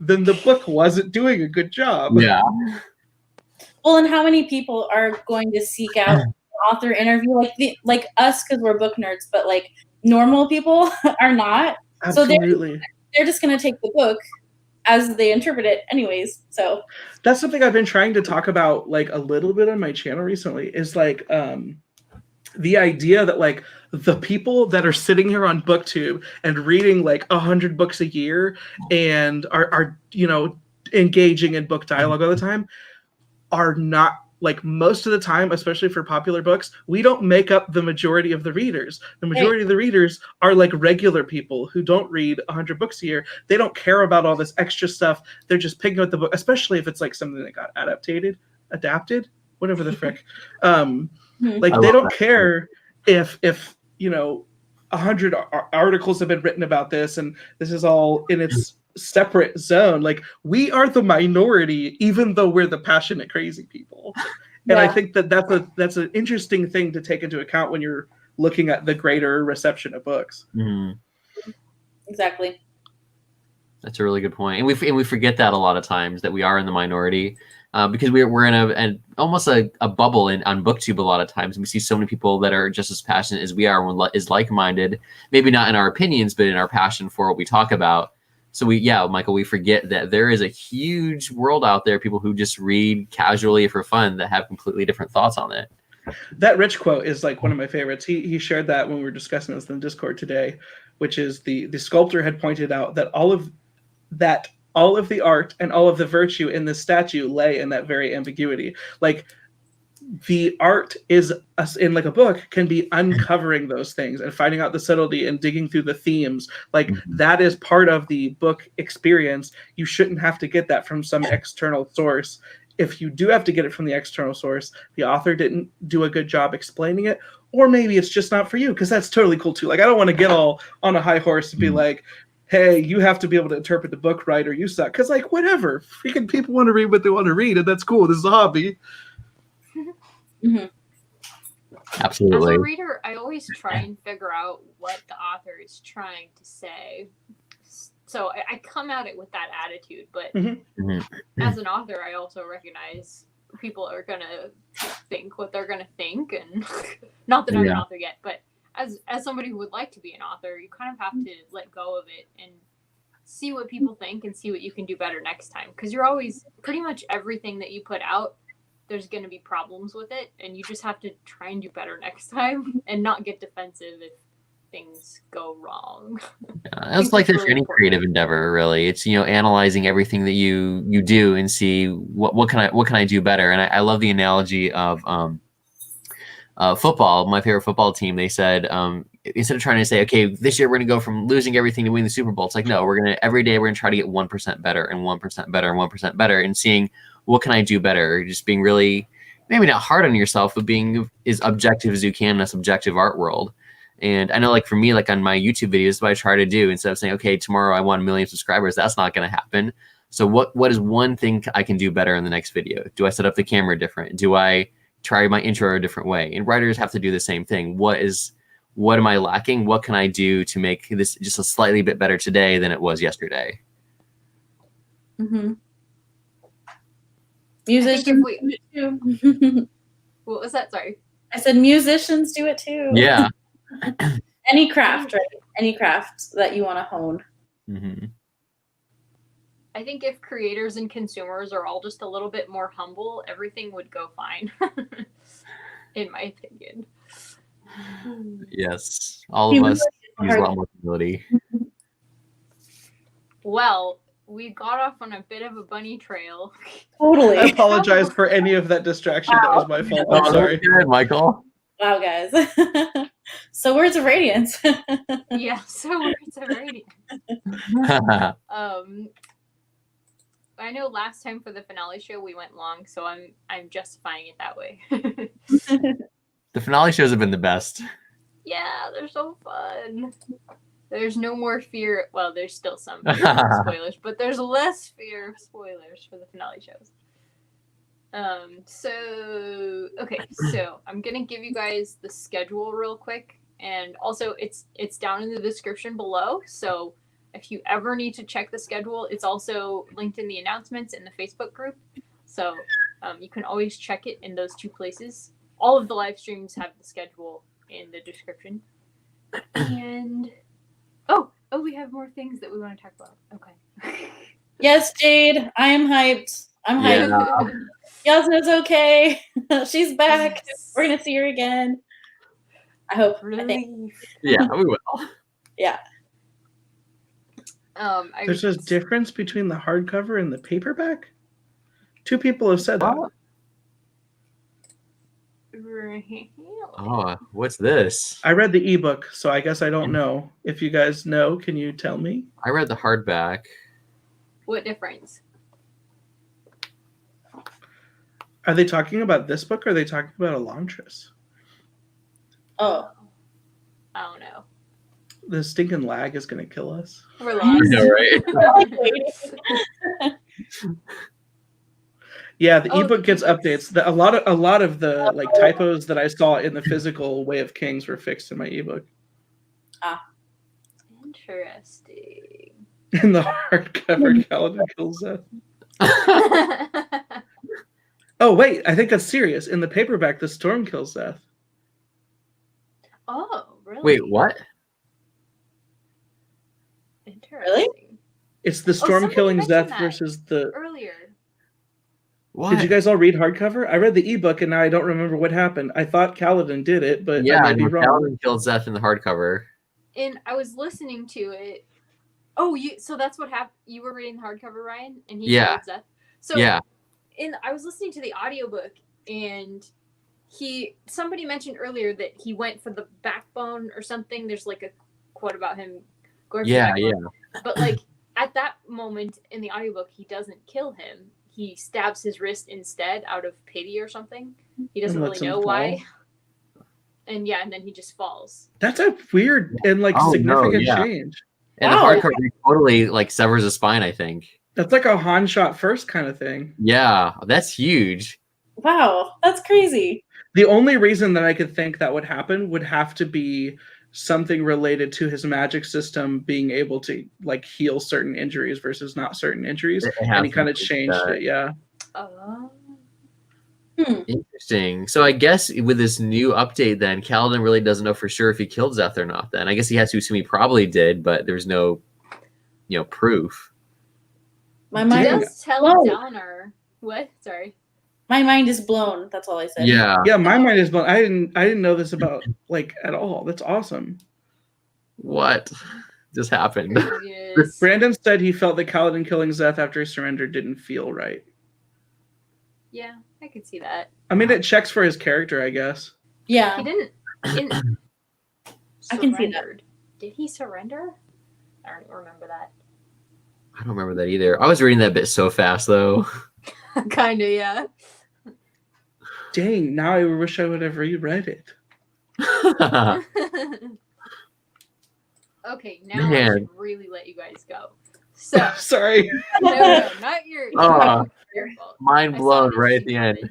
then the book wasn't doing a good job. Yeah. Well, and how many people are going to seek out an author interview like us, because we're book nerds, but like normal people are not. Absolutely. So they're just going to take the book as they interpret it anyways. So that's something I've been trying to talk about like a little bit on my channel recently, is like the idea that like the people that are sitting here on BookTube and reading like 100 books a year and are engaging in book dialogue all the time are not, like, most of the time, especially for popular books, we don't make up the majority of the readers. The majority of the readers are like regular people who don't read 100 books a year. They don't care about all this extra stuff. They're just picking up the book, especially if it's like something that got adapted, whatever the frick. Like, they don't care if 100 articles have been written about this and this is all in its separate zone. Like, we are the minority, even though we're the passionate, crazy people. And I think that's an interesting thing to take into account when you're looking at the greater reception of books. Mm-hmm. Exactly. That's a really good point, and we forget that a lot of times, that we are in the minority, because we're in almost a bubble on BookTube a lot of times. And we see so many people that are just as passionate as we are, is like-minded, maybe not in our opinions, but in our passion for what we talk about. So Michael, we forget that there is a huge world out there, people who just read casually for fun, that have completely different thoughts on it. That Rich quote is like one of my favorites. He shared that when we were discussing this in the Discord today, which is the sculptor had pointed out that all of the art and all of the virtue in this statue lay in that very ambiguity. Like, the art is in like a book can be uncovering those things and finding out the subtlety and digging through the themes. Like, that is part of the book experience. You shouldn't have to get that from some external source. If you do have to get it from the external source, the author didn't do a good job explaining it, or maybe it's just not for you, because that's totally cool too. Like, I don't want to get all on a high horse and be like, hey, you have to be able to interpret the book right or you suck. Because, like, whatever. Freaking people want to read what they want to read, and that's cool. This is a hobby. Mm-hmm. Absolutely. As a reader, I always try and figure out what the author is trying to say. So I come at it with that attitude, but as an author, I also recognize people are going to think what they're going to think. And not that I'm an author yet, but as somebody who would like to be an author, you kind of have to let go of it and see what people think and see what you can do better next time. Because you're always, pretty much everything that you put out, there's going to be problems with it, and you just have to try and do better next time and not get defensive if things go wrong. It's like this for any creative endeavor, really. It's, analyzing everything that you do and see what can I do better. And I love the analogy of football. My favorite football team, they said, instead of trying to say, okay, this year we're going to go from losing everything to winning the Super Bowl, it's like, no, every day we're going to try to get 1% better and 1% better and 1% better, and seeing what can I do better? Just being really, maybe not hard on yourself, but being as objective as you can in a subjective art world. And I know, like, for me, like on my YouTube videos, what I try to do, instead of saying, okay, tomorrow I want 1 million subscribers, that's not going to happen. So what is one thing I can do better in the next video? Do I set up the camera different? Do I try my intro a different way? And writers have to do the same thing. What am I lacking? What can I do to make this just a slightly bit better today than it was yesterday? Mm-hmm. Musicians do it too. What was that? Sorry. I said musicians do it too. Yeah. Any craft, right? Any craft that you want to hone. Mm-hmm. I think if creators and consumers are all just a little bit more humble, everything would go fine. In my opinion. Yes, all of us use a lot more humility. Well, we got off on a bit of a bunny trail. Totally. I apologize for any of that distraction. That was my fault. I'm sorry. Good, Michael. Wow, guys. So Words of Radiance. Yeah, so Words of Radiance. I know last time for the finale show we went long, so I'm justifying it that way. The finale shows have been the best. Yeah, they're so fun. There's no more fear. Well, there's still some fear of spoilers, but there's less fear of spoilers for the finale shows. So I'm gonna give you guys the schedule real quick, and also it's down in the description below. So if you ever need to check the schedule, it's also linked in the announcements in the Facebook group. So you can always check it in those two places. All of the live streams have the schedule in the description. And oh, we have more things that we want to talk about. Okay. Yes, Jade, I am hyped. I'm hyped. Jasnah's okay. She's back. Yes. We're gonna see her again. I hope. I think. Yeah, we will. Yeah. There's a difference between the hardcover and the paperback? 2 people have said that. Oh, what's this? I read the ebook, so I guess I don't know. If you guys know, can you tell me? I read the hardback. What difference? Are they talking about this book or are they talking about Elantris? Oh. I don't know. The stinking lag is going to kill us. We're I lost. know, right? Yeah, the ebook gets updates. A lot of the like typos that I saw in the physical Way of Kings were fixed in my ebook. Interesting. In the hardcover, Kaladin kills Zeth. Oh wait, I think that's serious. In the paperback, the storm kills Zeth. Oh, really? Wait, what? Interesting. It's the storm somebody killing mentioned Zeth that versus the. Earlier. What? Did you guys all read hardcover? I read the ebook and now I don't remember what happened. I thought Kaladin did it, but Yeah, I may be wrong. Kaladin killed Zeth in the hardcover. And I was listening to it. Oh, so that's what happened. You were reading the hardcover, Ryan, and he killed Zeth. So yeah. I was listening to the audiobook, and somebody mentioned earlier that he went for the backbone or something. There's like a quote about him going for the backbone. But like at that moment in the audiobook, he doesn't kill him. He stabs his wrist instead out of pity or something. He doesn't really know why. And then he just falls. That's a weird and significant change. And the hardcover totally like severs a spine, I think. That's like a Han shot first kind of thing. Yeah, that's huge. Wow, that's crazy. The only reason that I could think that would happen would have to be something related to his magic system being able to like heal certain injuries versus not certain injuries, and he kind of changed it. Yeah. Interesting. So I guess with this new update, then Kaladin really doesn't know for sure if he killed Zeth or not. Then I guess he has to assume he probably did, but there's no, proof. My mind does tell Downer. What? Sorry. My mind is blown. That's all I said. Yeah. Yeah, my mind is blown. I didn't know this about at all. That's awesome. What just happened? Yes. Brandon said he felt that Kaladin killing Zeth after he surrendered didn't feel right. Yeah, I could see that. I mean, it checks for his character, I guess. Yeah. He didn't I can see that. Did he surrender? I don't remember that. I don't remember that either. I was reading that bit so fast, though. Kinda, yeah. Dang, now I wish I would have reread it. Okay, now I should really let you guys go. So sorry. No, not your fault. Mind blown right at the end.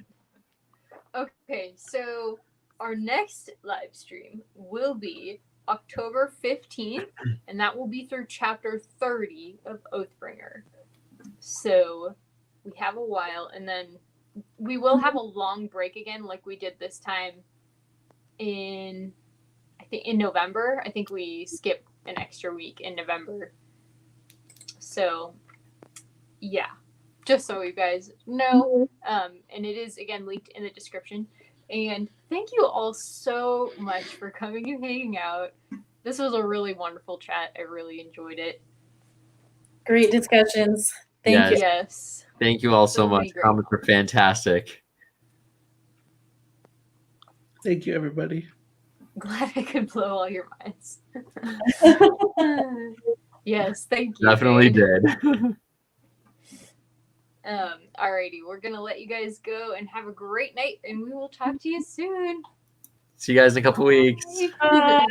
Okay, so our next live stream will be October 15th, and that will be through chapter 30 of Oathbringer. So we have a while, and then we will have a long break again, like we did this time in November. I think we skipped an extra week in November. So Yeah, just so you guys know. And it is, again, linked in the description. And thank you all so much for coming and hanging out. This was a really wonderful chat. I really enjoyed it. Great discussions. Thank you. Yes. Thank you all so So much. many great Comments were fantastic. Thank you, everybody. Glad I could blow all your minds. Yes, thank you. Definitely man. did. Alrighty, we're gonna let you guys go and have a great night, and we will talk to you soon. See you guys in a couple weeks. Bye.